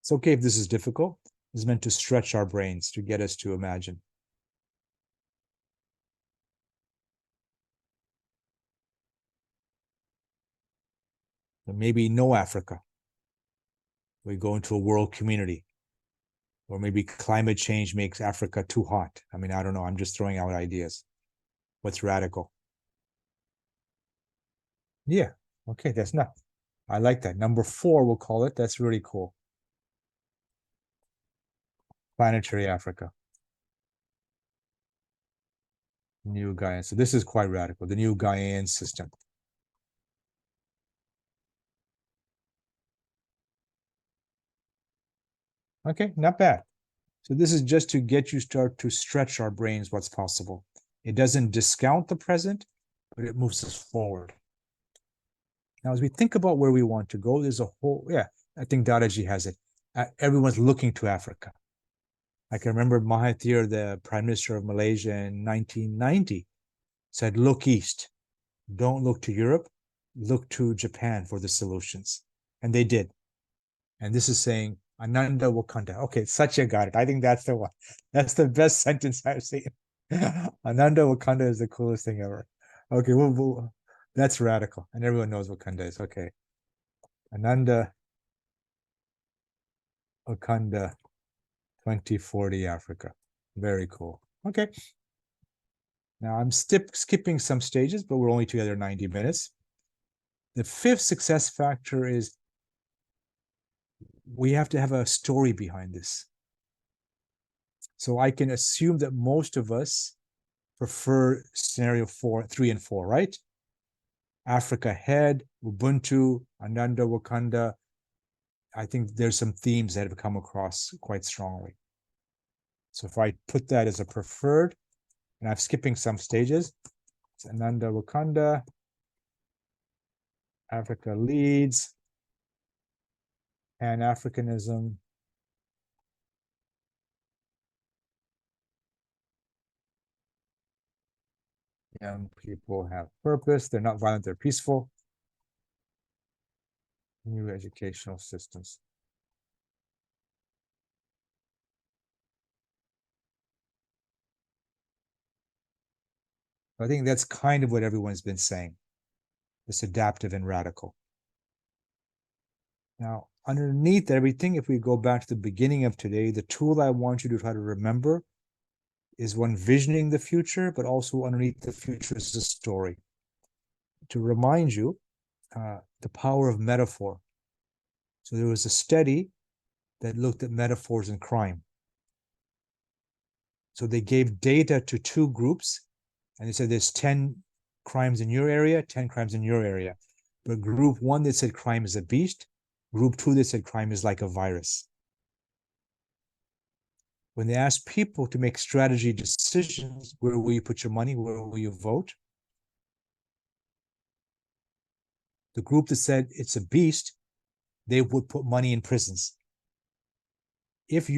It's okay if this is difficult. It's meant to stretch our brains, to get us to imagine. But maybe no Africa. We go into a world community. Or maybe climate change makes Africa too hot. I mean, I don't know. I'm just throwing out ideas. What's radical? Yeah. Okay, that's not. I like that. Number 4, we'll call it. That's really cool. Planetary Africa. New Gaian. So this is quite radical. The new Gaian system. Okay, not bad. So this is just to get you start to stretch our brains what's possible. It doesn't discount the present, but it moves us forward. Now, as we think about where we want to go, there's a whole, I think Dadaji has it. Everyone's looking to Africa. I can remember Mahathir, the Prime Minister of Malaysia in 1990, said, look east. Don't look to Europe. Look to Japan for the solutions. And they did. And this is saying Ananda Wakanda. Okay, Satya got it. I think that's the one. That's the best sentence I've seen. Ananda Wakanda is the coolest thing ever. Okay, that's radical. And everyone knows Wakanda is. Okay. Ananda Wakanda 2040 Africa. Very cool. Okay. Now I'm skipping some stages, but we're only together 90 minutes. The fifth success factor is we have to have a story behind this. So I can assume that most of us prefer scenario 3 and 4, right? Africa ahead, Ubuntu, Ananda Wakanda. I think there's some themes that have come across quite strongly. So if I put that as a preferred, and I'm skipping some stages, it's Ananda Wakanda, Africa leads, Pan-Africanism, young people have purpose, they're not violent, they're peaceful, new educational systems. I think that's kind of what everyone's been saying, this adaptive and radical. Now, underneath everything, if we go back to the beginning of today, the tool I want you to try to remember is one visioning the future, but also underneath the future is a story. To remind you, the power of metaphor. So there was a study that looked at metaphors in crime. So they gave data to two groups, and they said there's 10 crimes in your area, 10 crimes in your area. But group one, they said crime is a beast. Group two, they said crime is like a virus. When they asked people to make strategy decisions, where will you put your money? Where will you vote? The group that said it's a beast, they would put money in prisons. If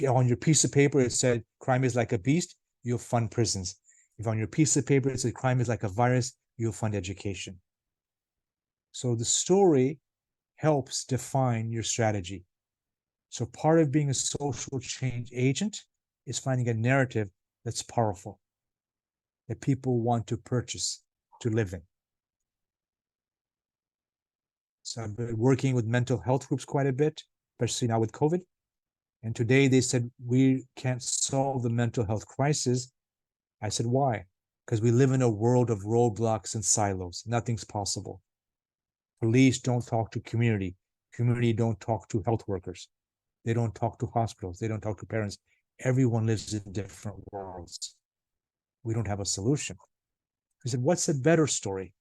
on your piece of paper it said crime is like a beast, you'll fund prisons. If on your piece of paper it said crime is like a virus, you'll fund education. So the story helps define your strategy. So part of being a social change agent is finding a narrative that's powerful, that people want to purchase, to live in. So I've been working with mental health groups quite a bit, especially now with COVID. And today they said, we can't solve the mental health crisis. I said, why? Because we live in a world of roadblocks and silos. Nothing's possible. Police don't talk to community. Community don't talk to health workers. They don't talk to hospitals. They don't talk to parents. Everyone lives in different worlds. We don't have a solution. He said, what's a better story?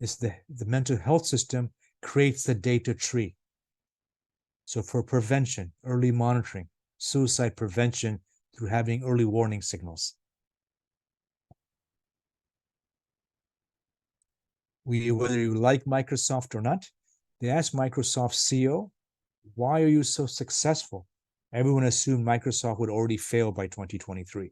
It's the mental health system creates the data tree. So for prevention, early monitoring, suicide prevention through having early warning signals. Whether you like Microsoft or not, they asked Microsoft CEO, why are you so successful? Everyone assumed Microsoft would already fail by 2023.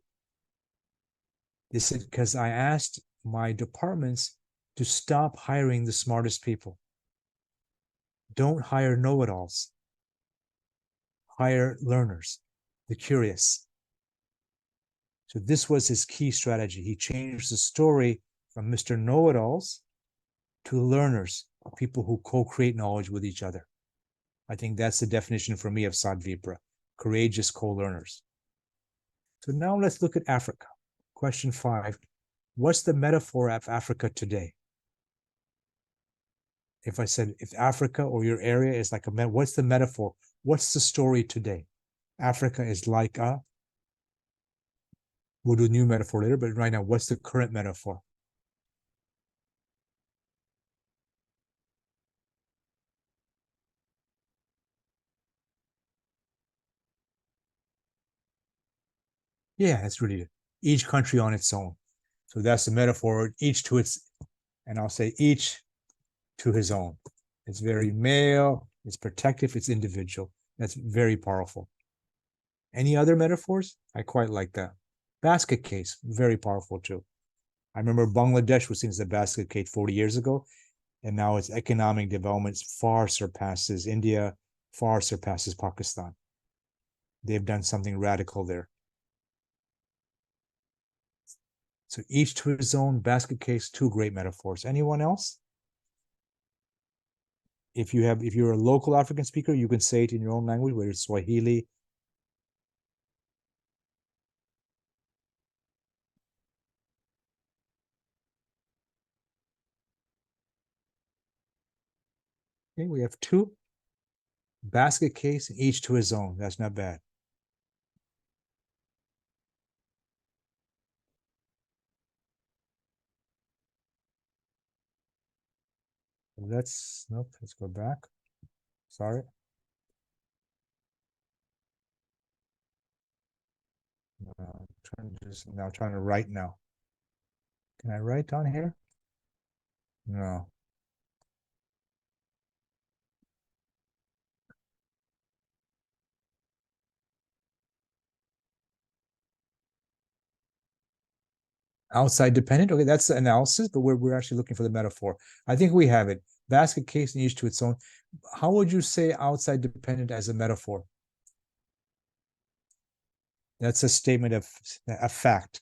They said, because I asked my departments to stop hiring the smartest people. Don't hire know-it-alls. Hire learners, the curious. So this was his key strategy. He changed the story from Mr. Know-it-alls to learners, people who co-create knowledge with each other. I think that's the definition for me of Sadvipra, courageous co-learners. So now let's look at Africa. Question 5, what's the metaphor of Africa today? If I said, if Africa or your area is like what's the metaphor? What's the story today? Africa is like a, we'll do a new metaphor later, but right now, what's the current metaphor? Yeah, that's really it. Each country on its own. So that's the metaphor, each to its, and I'll say each to his own. It's very male, it's protective, it's individual. That's very powerful. Any other metaphors? I quite like that. Basket case, very powerful too. I remember Bangladesh was seen as a basket case 40 years ago, and now its economic development far surpasses India, far surpasses Pakistan. They've done something radical there. So each to his own, basket case, two great metaphors. Anyone else? If you're a local African speaker, you can say it in your own language, whether it's Swahili. Okay, we have two. Basket case, each to his own. That's not bad. Let's go back. Sorry. I'm trying to write now. Can I write on here? No. Outside dependent. Okay, that's the analysis, but we're actually looking for the metaphor. I think we have it. Basket case and each to its own. How would you say outside dependent as a metaphor? That's a statement of a fact.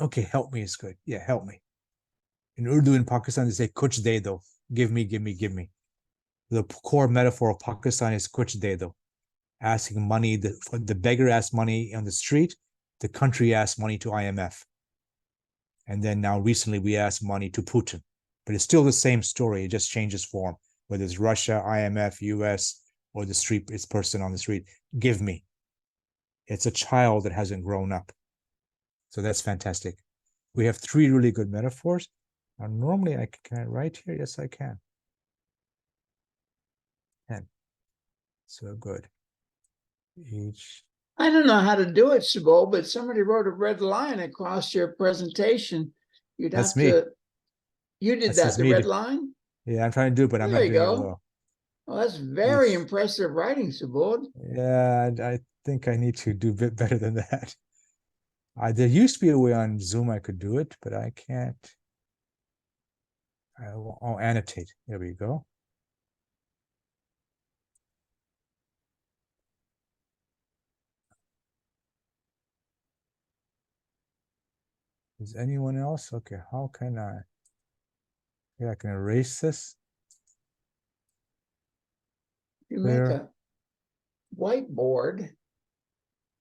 Okay, help me is good. Yeah, help me. In Urdu in Pakistan, they say kuch de do. Give me, give me, give me. The core metaphor of Pakistan is kuch de do. Asking money, the beggar asks money on the street, the country asks money to IMF. And then now recently we asked money to Putin. But it's still the same story, it just changes form. Whether it's Russia, IMF, US, or the street, it's person on the street. Give me. It's a child that hasn't grown up. So that's fantastic. We have three really good metaphors. Now, normally, can I write here? Yes, I can. And so good. Each. I don't know how to do it, Subodh, but somebody wrote a red line across your presentation. You'd have to. You did that, the red line? Yeah, I'm trying to do it, but I'm not doing it well. Well, that's very impressive writing, Subodh. Yeah, I think I need to do a bit better than that. There used to be a way on Zoom I could do it, but I can't. I'll annotate. There we go. Is anyone else? Okay, how can I? Yeah, I can erase this. You make a whiteboard.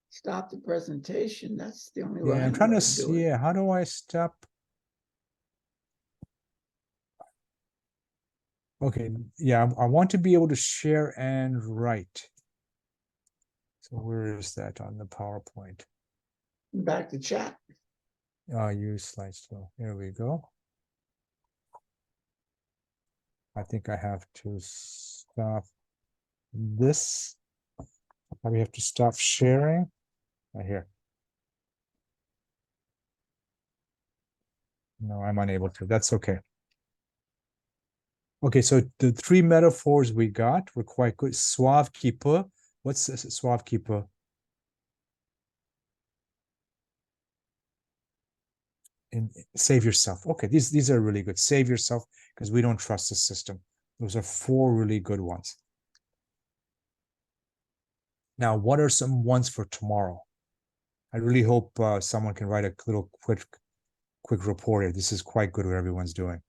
Stop the presentation. That's the only way. Yeah, I'm trying to see. Yeah, how do I stop? Okay, yeah, I want to be able to share and write. So where is that on the PowerPoint? Back to chat. Use slideshow. Here we go. I think I have to stop this. I probably have to stop sharing. Right here. No, I'm unable to. That's okay. Okay, so the three metaphors we got were quite good. Sauve qui peut. What's sauve qui peut? And save yourself. Okay, these are really good. Save yourself because we don't trust the system. Those are four really good ones. Now, what are some ones for tomorrow? I really hope someone can write a little quick report here. This is quite good what everyone's doing.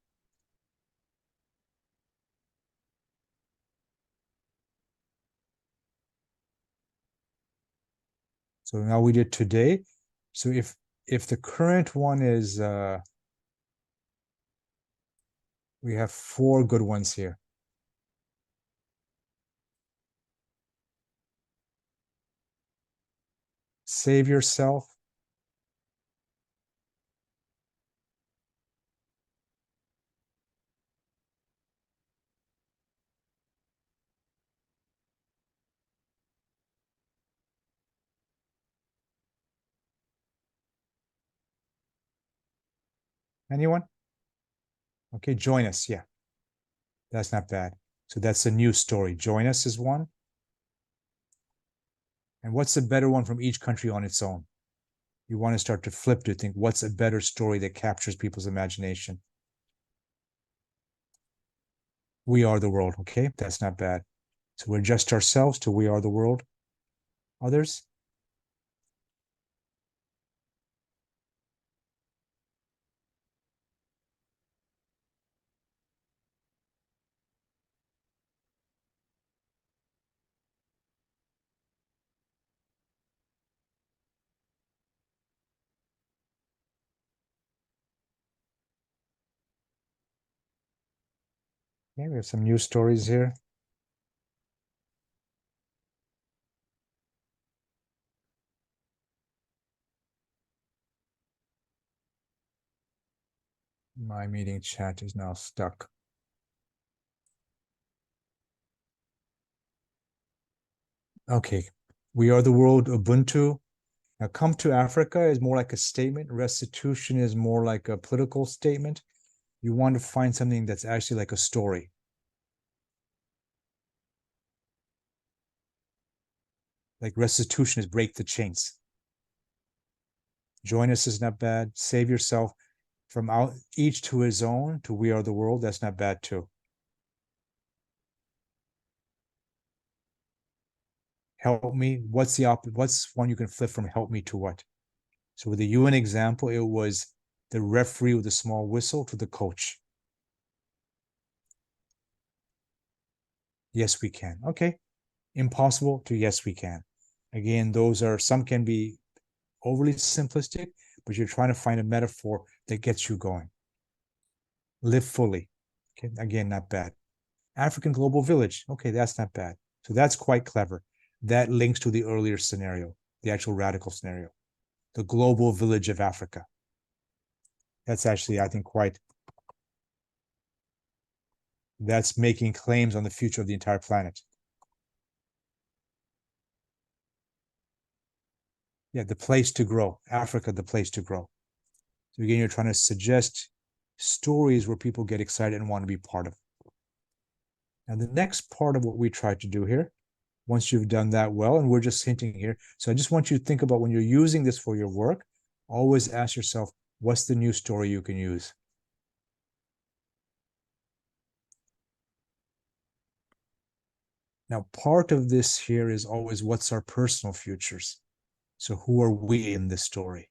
So now we did today. So if the current one is we have four good ones here. Save yourself. Anyone? Okay, join us. Yeah, that's not bad. So that's a new story. Join us is one. And what's a better one from each country on its own? You want to start to flip to think what's a better story that captures people's imagination. We are the world. Okay, that's not bad. So we adjust ourselves to we are the world. Others? Okay, we have some news stories here. My meeting chat is now stuck. Okay, we are the world, Ubuntu. Now, come to Africa is more like a statement. Restitution is more like a political statement. You want to find something that's actually like a story. Like restitution is break the chains. Join us is not bad. Save yourself from out each to his own to we are the world. That's not bad too. Help me. What's one you can flip from help me to what? So with the UN example, it was the referee with the small whistle to the coach. Yes, we can. Okay. Impossible to yes, we can. Again, some can be overly simplistic, but you're trying to find a metaphor that gets you going. Live fully. Okay. Again, not bad. African global village. Okay, that's not bad. So that's quite clever. That links to the earlier scenario, the actual radical scenario, the global village of Africa. That's actually, I think, that's making claims on the future of the entire planet. Yeah, the place to grow. Africa, the place to grow. So again, you're trying to suggest stories where people get excited and want to be part of. And the next part of what we try to do here, once you've done that well, and we're just hinting here. So I just want you to think about when you're using this for your work, always ask yourself, what's the new story you can use? Now, part of this here is always what's our personal futures? So who are we in this story?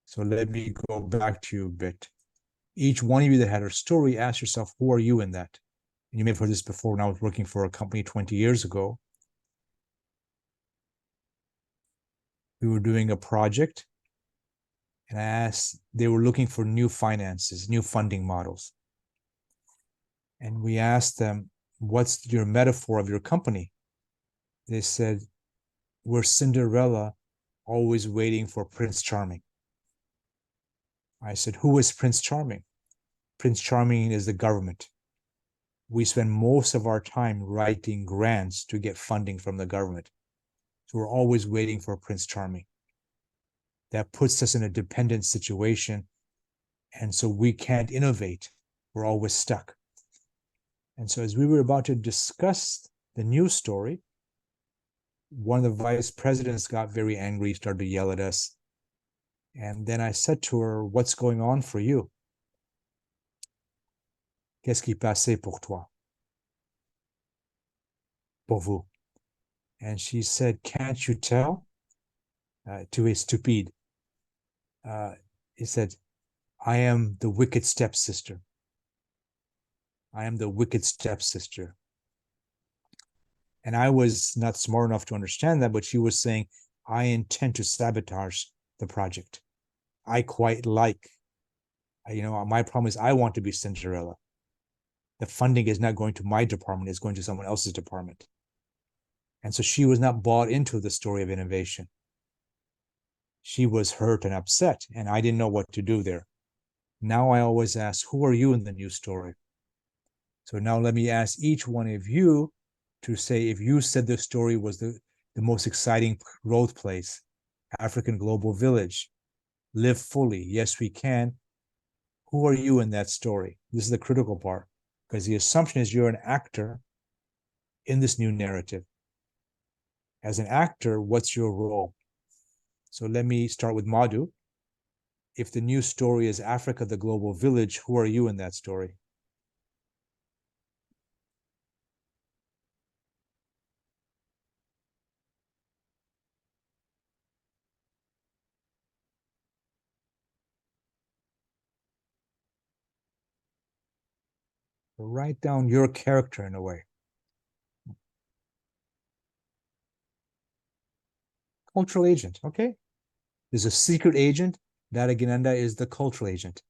So let me go back to you a bit. Each one of you that had a story, ask yourself, who are you in that? And you may have heard this before when I was working for a company 20 years ago. We were doing a project, and they were looking for new finances, new funding models. And we asked them, what's your metaphor of your company? They said, we're Cinderella, always waiting for Prince Charming. I said, who is Prince Charming? Prince Charming is the government. We spend most of our time writing grants to get funding from the government. So we're always waiting for Prince Charming. That puts us in a dependent situation. And so we can't innovate. We're always stuck. And so as we were about to discuss the news story, one of the vice presidents got very angry, started to yell at us. And then I said to her, what's going on for you? Qu'est-ce qui passe pour toi? Pour vous. And she said, can't you tell? Tu es stupide. He said, I am the wicked stepsister. I am the wicked stepsister. And I was not smart enough to understand that, but she was saying, I intend to sabotage the project. I quite like, my problem is I want to be Cinderella. The funding is not going to my department, it's going to someone else's department. And so she was not bought into the story of innovation. She was hurt and upset, and I didn't know what to do there. Now I always ask, who are you in the new story? So now let me ask each one of you to say, if you said the story was the most exciting growth place, African global village, live fully, yes, we can. Who are you in that story? This is the critical part, because the assumption is you're an actor in this new narrative. As an actor, what's your role? So let me start with Madhu. If the new story is Africa, the global village, who are you in that story? Write down your character in a way. Cultural agent, okay? There's a secret agent. Dadaginanda is the cultural agent.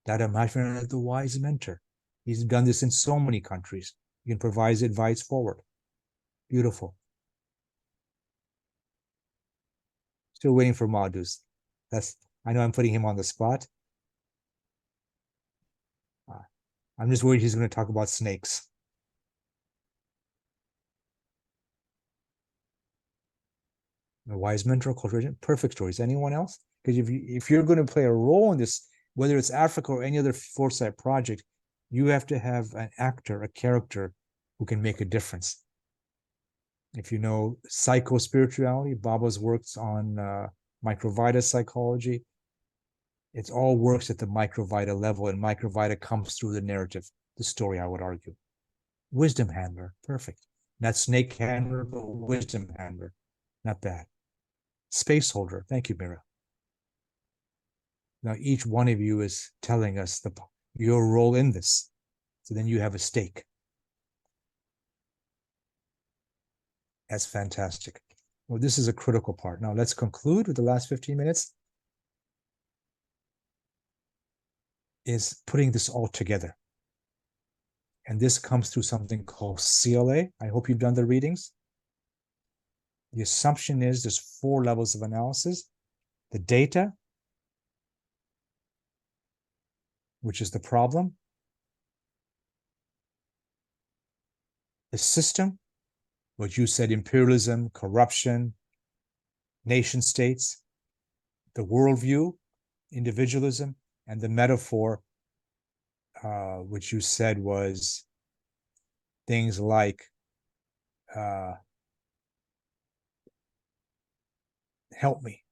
Dada Maharaja is the wise mentor. He's done this in so many countries. He can provide advice forward. Beautiful. Still waiting for Madhus. I know I'm putting him on the spot. I'm just worried he's going to talk about snakes. The wise mentor, cultural agent, perfect stories. Anyone else? Because if you're going to play a role in this, whether it's Africa or any other foresight project, you have to have an actor, a character who can make a difference. If you know psycho-spirituality, Baba's works on microvita psychology, it all works at the microvita level, and microvita comes through the narrative, the story, I would argue. Wisdom handler, perfect. Not snake handler, but wisdom handler. Not bad. Space holder, thank you, Mira. Now, each one of you is telling us your role in this. So then you have a stake. That's fantastic. Well, this is a critical part. Now, let's conclude with the last 15 minutes. Is putting this all together. And this comes through something called CLA. I hope you've done the readings. The assumption is there's 4 levels of analysis. The data, which is the problem. The system, what you said, imperialism, corruption, nation states. The worldview, individualism, and the metaphor, which you said was things like help me.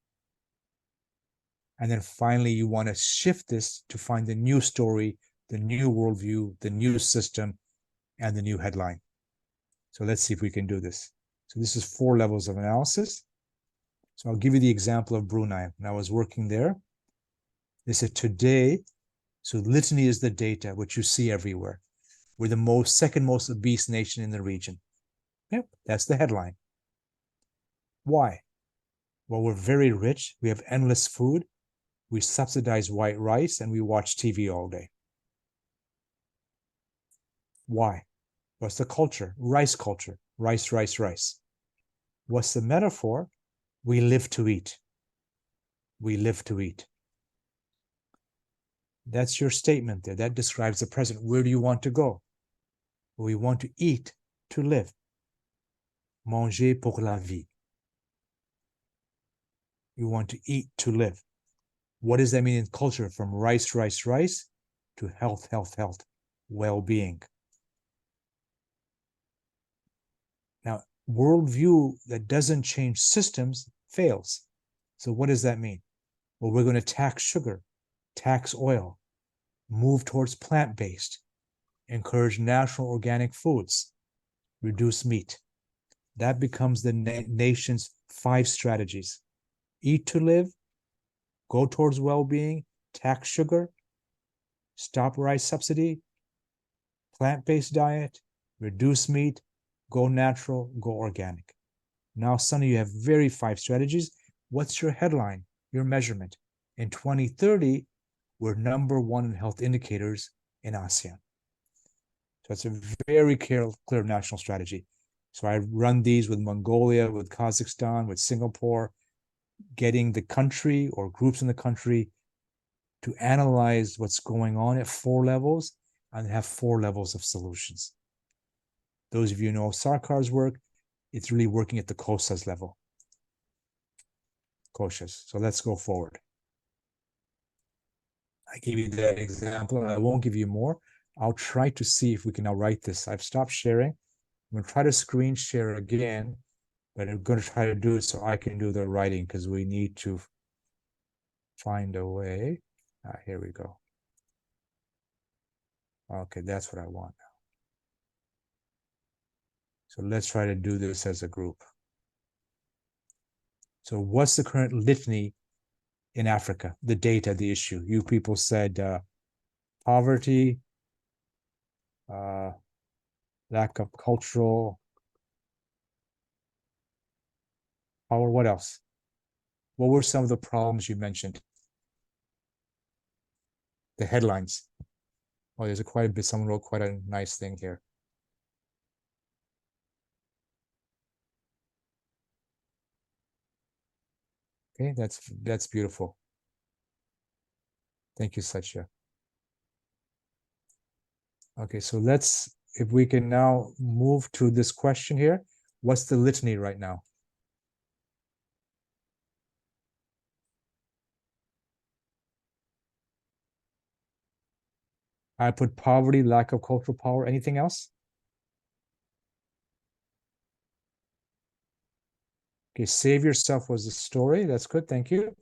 And then finally, you want to shift this to find the new story, the new worldview, the new system, and the new headline. So let's see if we can do this. So this is 4 levels of analysis. So I'll give you the example of Brunei. When I was working there, they said today, so litany is the data, which you see everywhere. We're the second most obese nation in the region. Yep, that's the headline. Why? Well, we're very rich. We have endless food. We subsidize white rice and we watch TV all day. Why? What's the culture? Rice culture. Rice, rice, rice. What's the metaphor? We live to eat. We live to eat. That's your statement there. That describes the present. Where do you want to go? We want to eat to live. Manger pour la vie. You want to eat to live. What does that mean in culture? From rice, rice, rice to health, health, health, well-being. Now, worldview that doesn't change systems fails. So what does that mean? Well, we're going to tax sugar, tax oil, move towards plant-based, encourage natural organic foods, reduce meat. That becomes the nation's 5 strategies. Eat to live, go towards well-being, tax sugar, stop rice subsidy, plant-based diet, reduce meat, go natural, go organic. Now, Sunny, you have 5 strategies. What's your headline, your measurement? In 2030, we're number 1 in health indicators in ASEAN. So it's a very clear national strategy. So I run these with Mongolia, with Kazakhstan, with Singapore, getting the country or groups in the country to analyze what's going on at 4 levels and have 4 levels of solutions. Those of you who know Sarkar's work, it's really working at the koshas level. Koshas. So let's go forward. I gave you that example, and I won't give you more. I'll try to see if we can now write this. I've stopped sharing. I'm going to try to screen share again, but I'm going to try to do it so I can do the writing because we need to find a way. Here we go. Okay, that's what I want now. So let's try to do this as a group. So what's the current litany in Africa? The data, the issue. You people said poverty, lack of cultural power. What else? What were some of the problems you mentioned? The headlines. Oh, there's quite a bit. Someone wrote quite a nice thing here. Okay, that's beautiful. Thank you, Satya. Okay, so if we can now move to this question here. What's the litany right now? I put poverty, lack of cultural power. Anything else? Okay, save yourself was the story. That's good. Thank you.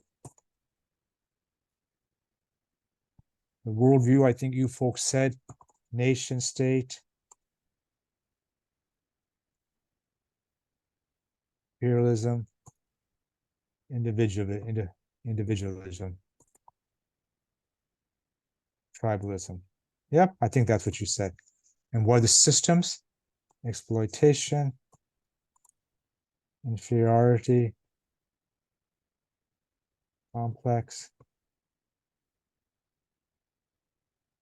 The worldview, I think you folks said nation state, imperialism, individualism, tribalism. Yep, I think that's what you said. And what are the systems? Exploitation, inferiority, complex,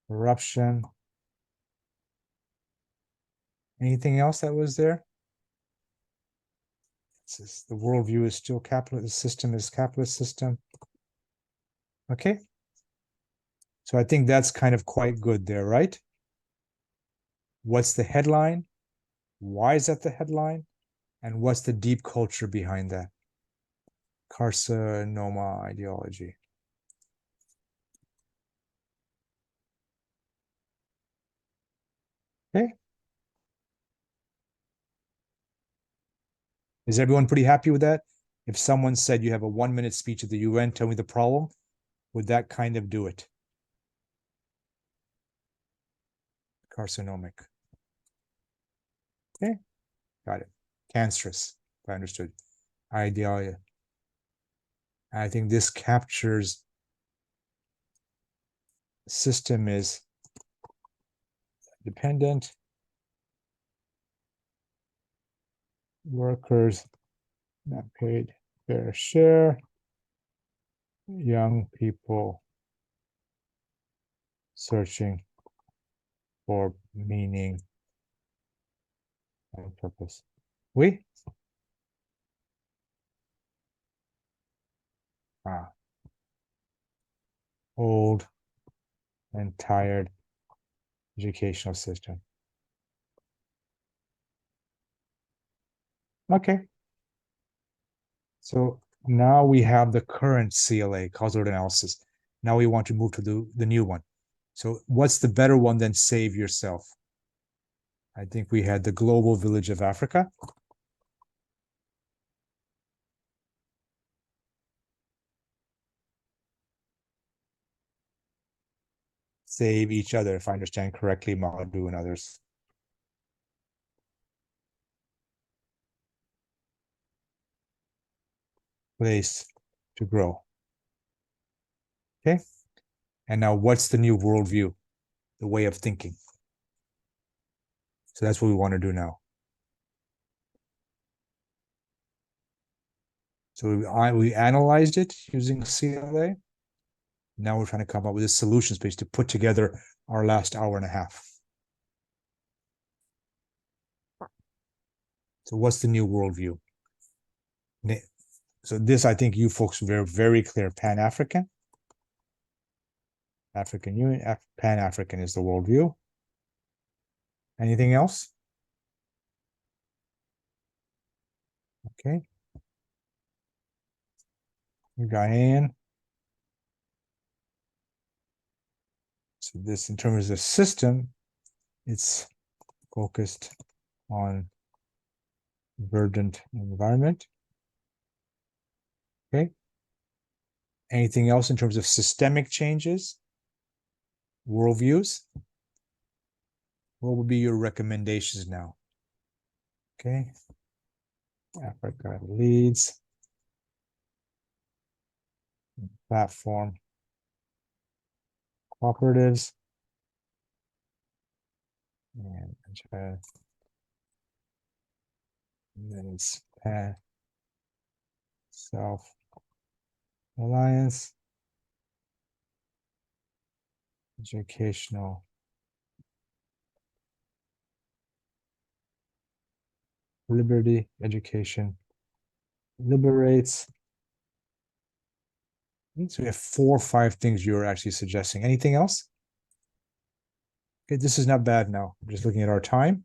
corruption. Anything else that was there? The worldview is still capitalist. The system is capitalist system. Okay. So I think that's kind of quite good there, right? What's the headline? Why is that the headline? And what's the deep culture behind that? Carcinoma ideology. Okay. Is everyone pretty happy with that? If someone said you have a 1-minute speech at the UN, tell me the problem, would that kind of do it? Carcinomic. Okay, got it. Cancerous, if I understood. Ideology. I think this captures system is dependent, workers not paid fair share, young people searching for meaning and purpose. Old and tired educational system. Okay. So now we have the current CLA, causal analysis. Now we want to move to the new one. So what's the better one than save yourself? I think we had the global village of Africa. Save each other, if I understand correctly, Madhu and others. Place to grow. Okay. And now what's the new worldview? The way of thinking. So that's what we want to do now. So we analyzed it using CLA. Now we're trying to come up with a solution space to put together our last hour and a half. So what's the new worldview? So this, I think you folks were very clear. Pan-African. African Union, Pan-African is the worldview. Anything else? Okay. Guyane. So this, in terms of system, it's focused on verdant environment. Okay. Anything else in terms of systemic changes? Worldviews? What would be your recommendations now? Okay. Africa leads. Platform. Cooperatives. And then it's self-reliance, educational liberty, education liberates. So we have 4 or 5 things you're actually suggesting. Anything else? Okay, this is not bad now. I'm just looking at our time.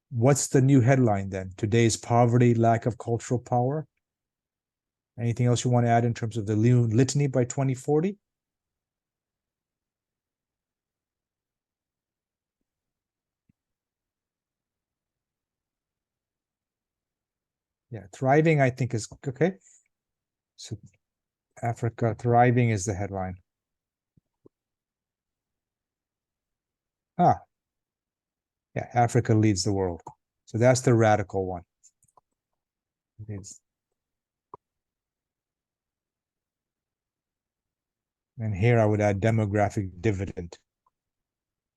What's the new headline then? Today's poverty, lack of cultural power. Anything else you want to add in terms of the litany by 2040? Yeah, thriving, I think, is okay. So Africa thriving is the headline. Yeah, Africa leads the world. So that's the radical one. And here I would add demographic dividend.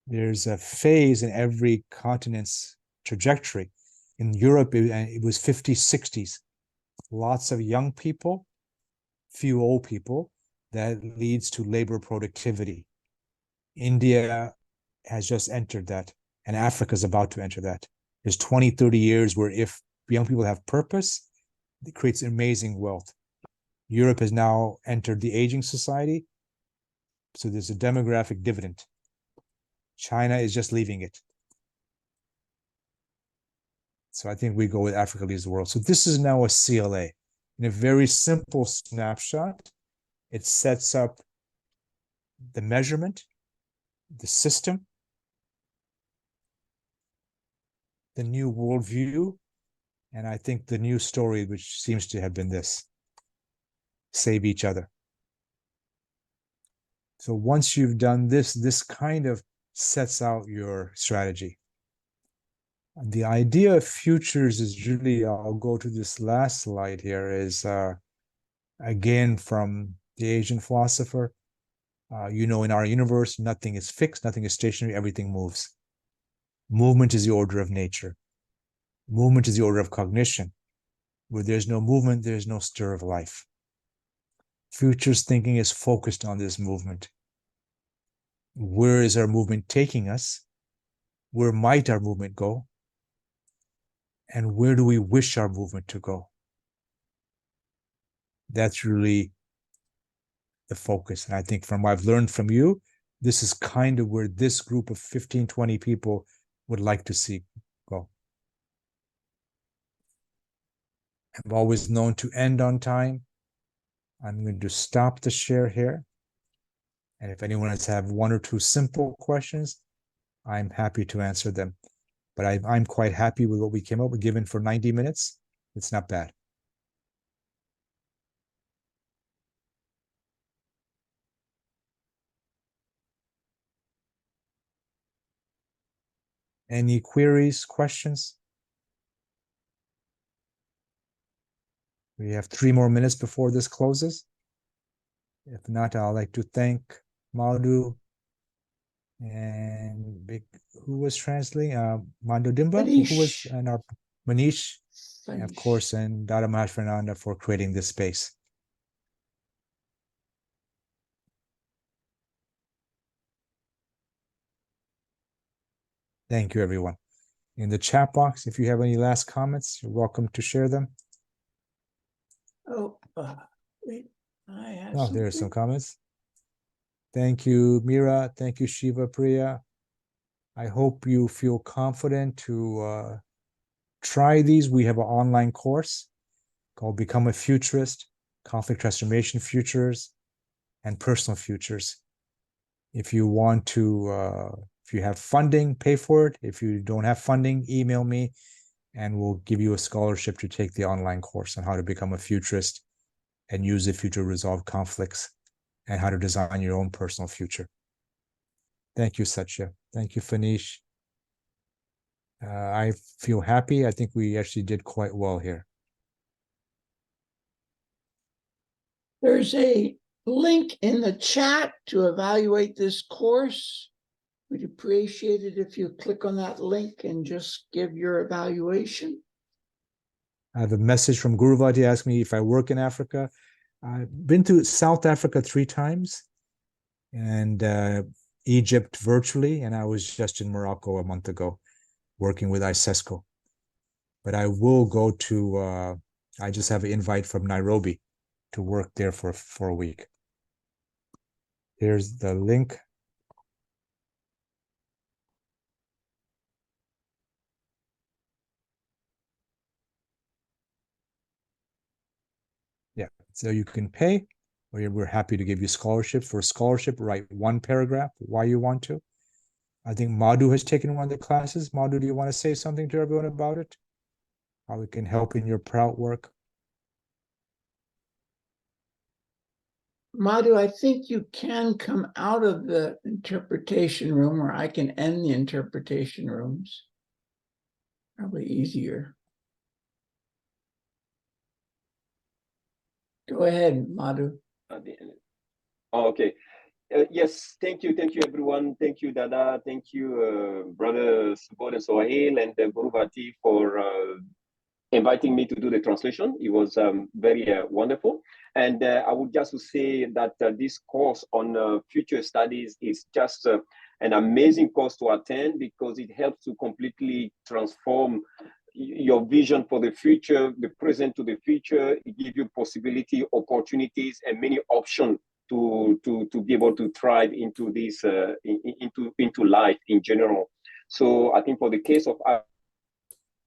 There's a phase in every continent's trajectory. In Europe, it was 50s, 60s. Lots of young people, few old people. That leads to labor productivity. India has just entered that, and Africa is about to enter that. There's 20, 30 years where if young people have purpose, it creates amazing wealth. Europe has now entered the aging society, so there's a demographic dividend. China is just leaving it. So I think we go with Africa leads the world. So this is now a CLA. In a very simple snapshot, it sets up the measurement, the system, the new worldview, and I think the new story, which seems to have been this: save each other. So once you've done this, this kind of sets out your strategy. The idea of futures is really, I'll go to this last slide here, is again from the Asian philosopher. In our universe, nothing is fixed, nothing is stationary, everything moves. Movement is the order of nature. Movement is the order of cognition. Where there's no movement, there's no stir of life. Futures thinking is focused on this movement. Where is our movement taking us? Where might our movement go? And where do we wish our movement to go? That's really the focus. And I think from what I've learned from you, this is kind of where this group of 15, 20 people would like to see go. I'm always known to end on time. I'm going to stop the share here. And if anyone has have 1 or 2 simple questions, I'm happy to answer them. But I'm quite happy with what we came up with, given for 90 minutes. It's not bad. Any queries, questions? We have 3 more minutes before this closes. If not, I'd like to thank Madhu and who was translating? Mando Dimba, who was, and our Manish, and of course, and Dada Maharaj Fernanda for creating this space. Thank you, everyone. In the chat box, if you have any last comments, you're welcome to share them. Oh, wait, I have Oh, there are some comments. Thank you, Mira. Thank you, Shiva Priya. I hope you feel confident to try these. We have an online course called Become a Futurist, Conflict Transformation Futures, and Personal Futures. If you want to, if you have funding, pay for it. If you don't have funding, email me and we'll give you a scholarship to take the online course on how to become a futurist and use the future to resolve conflicts and how to design your own personal future. Thank you, Satya. Thank you, Fanish. I feel happy. I think we actually did quite well here. There's a link in the chat to evaluate this course. We'd appreciate it if you click on that link and just give your evaluation. I have a message from Guruvati asking me if I work in Africa. I've been to South Africa 3 times and Egypt virtually, and I was just in Morocco a month ago working with ISESCO. But I will go to, I just have an invite from Nairobi to work there for a week. Here's the link. Yeah, so you can pay, or we're happy to give you scholarships. For a scholarship, write 1 paragraph why you want to. I think Madhu has taken one of the classes. Madhu, do you want to say something to everyone about it? How we can help in your proud work? Madhu, I think you can come out of the interpretation room, or I can end the interpretation rooms. Probably easier. Go ahead, Madhu. Oh, okay. Yes, thank you, everyone. Thank you, Dada. Thank you, Brother Subodh and Sohail and Guruvati for inviting me to do the translation. It was very wonderful. And I would just say that this course on future studies is just an amazing course to attend, because it helps to completely transform your vision for the future, the present to the future. It gives you possibility, opportunities, and many options to be able to thrive into this into life in general. So I think for the case of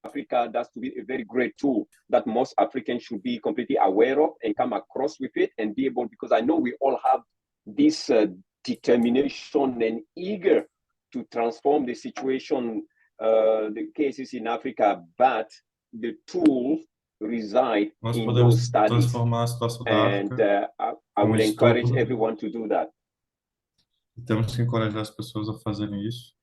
Africa, that's to be a very great tool that most Africans should be completely aware of and come across with it and be able, because I know we all have this determination and eager to transform the situation, the cases in Africa, but the tools reside Nós in podemos those studies. transformar a situação da And África. I will encourage estudo. everyone to do that. Temos que encorajar as pessoas a fazerem isso.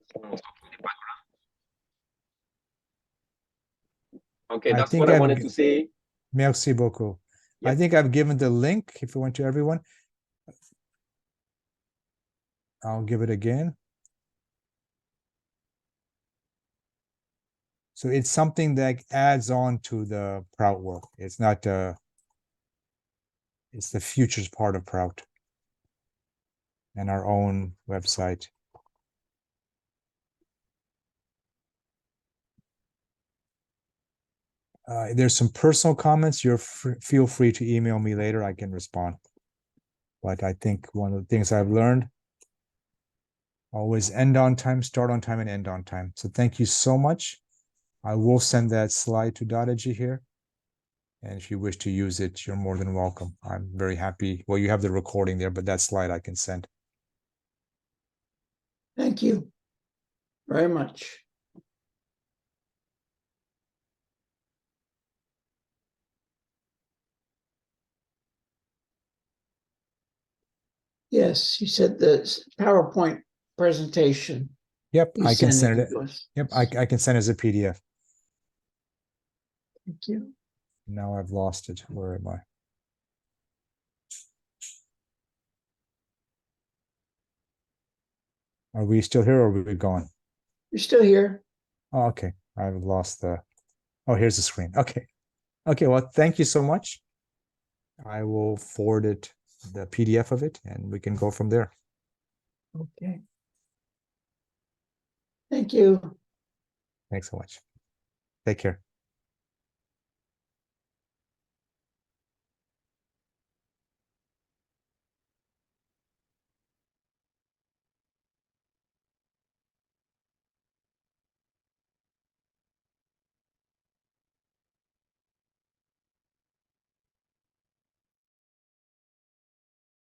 Okay, I that's think what I wanted to say. Merci beaucoup. I Yep. think I've given the link, if you went to everyone. I'll give it again. So it's something that adds on to the Prout work. It's not, it's the futures part of Prout and our own website. There's some personal comments. Feel free to email me later. I can respond. But I think one of the things I've learned, always end on time, start on time, and end on time. So thank you so much. I will send that slide to Dadaji here. And if you wish to use it, you're more than welcome. I'm very happy. Well, you have the recording there, but that slide I can send. Thank you very much. Yes, you said the PowerPoint presentation. Yep, You I can send send it. to us. Yep, I can send as a PDF. Thank you. Now I've lost it. Where am I? Are we still here or are we gone? You're still here. Oh, okay. I've lost the, oh, here's the screen. Okay. Okay, well, thank you so much. I will forward it, the PDF of it, and we can go from there. Okay. Thank you. Thanks so much. Take care.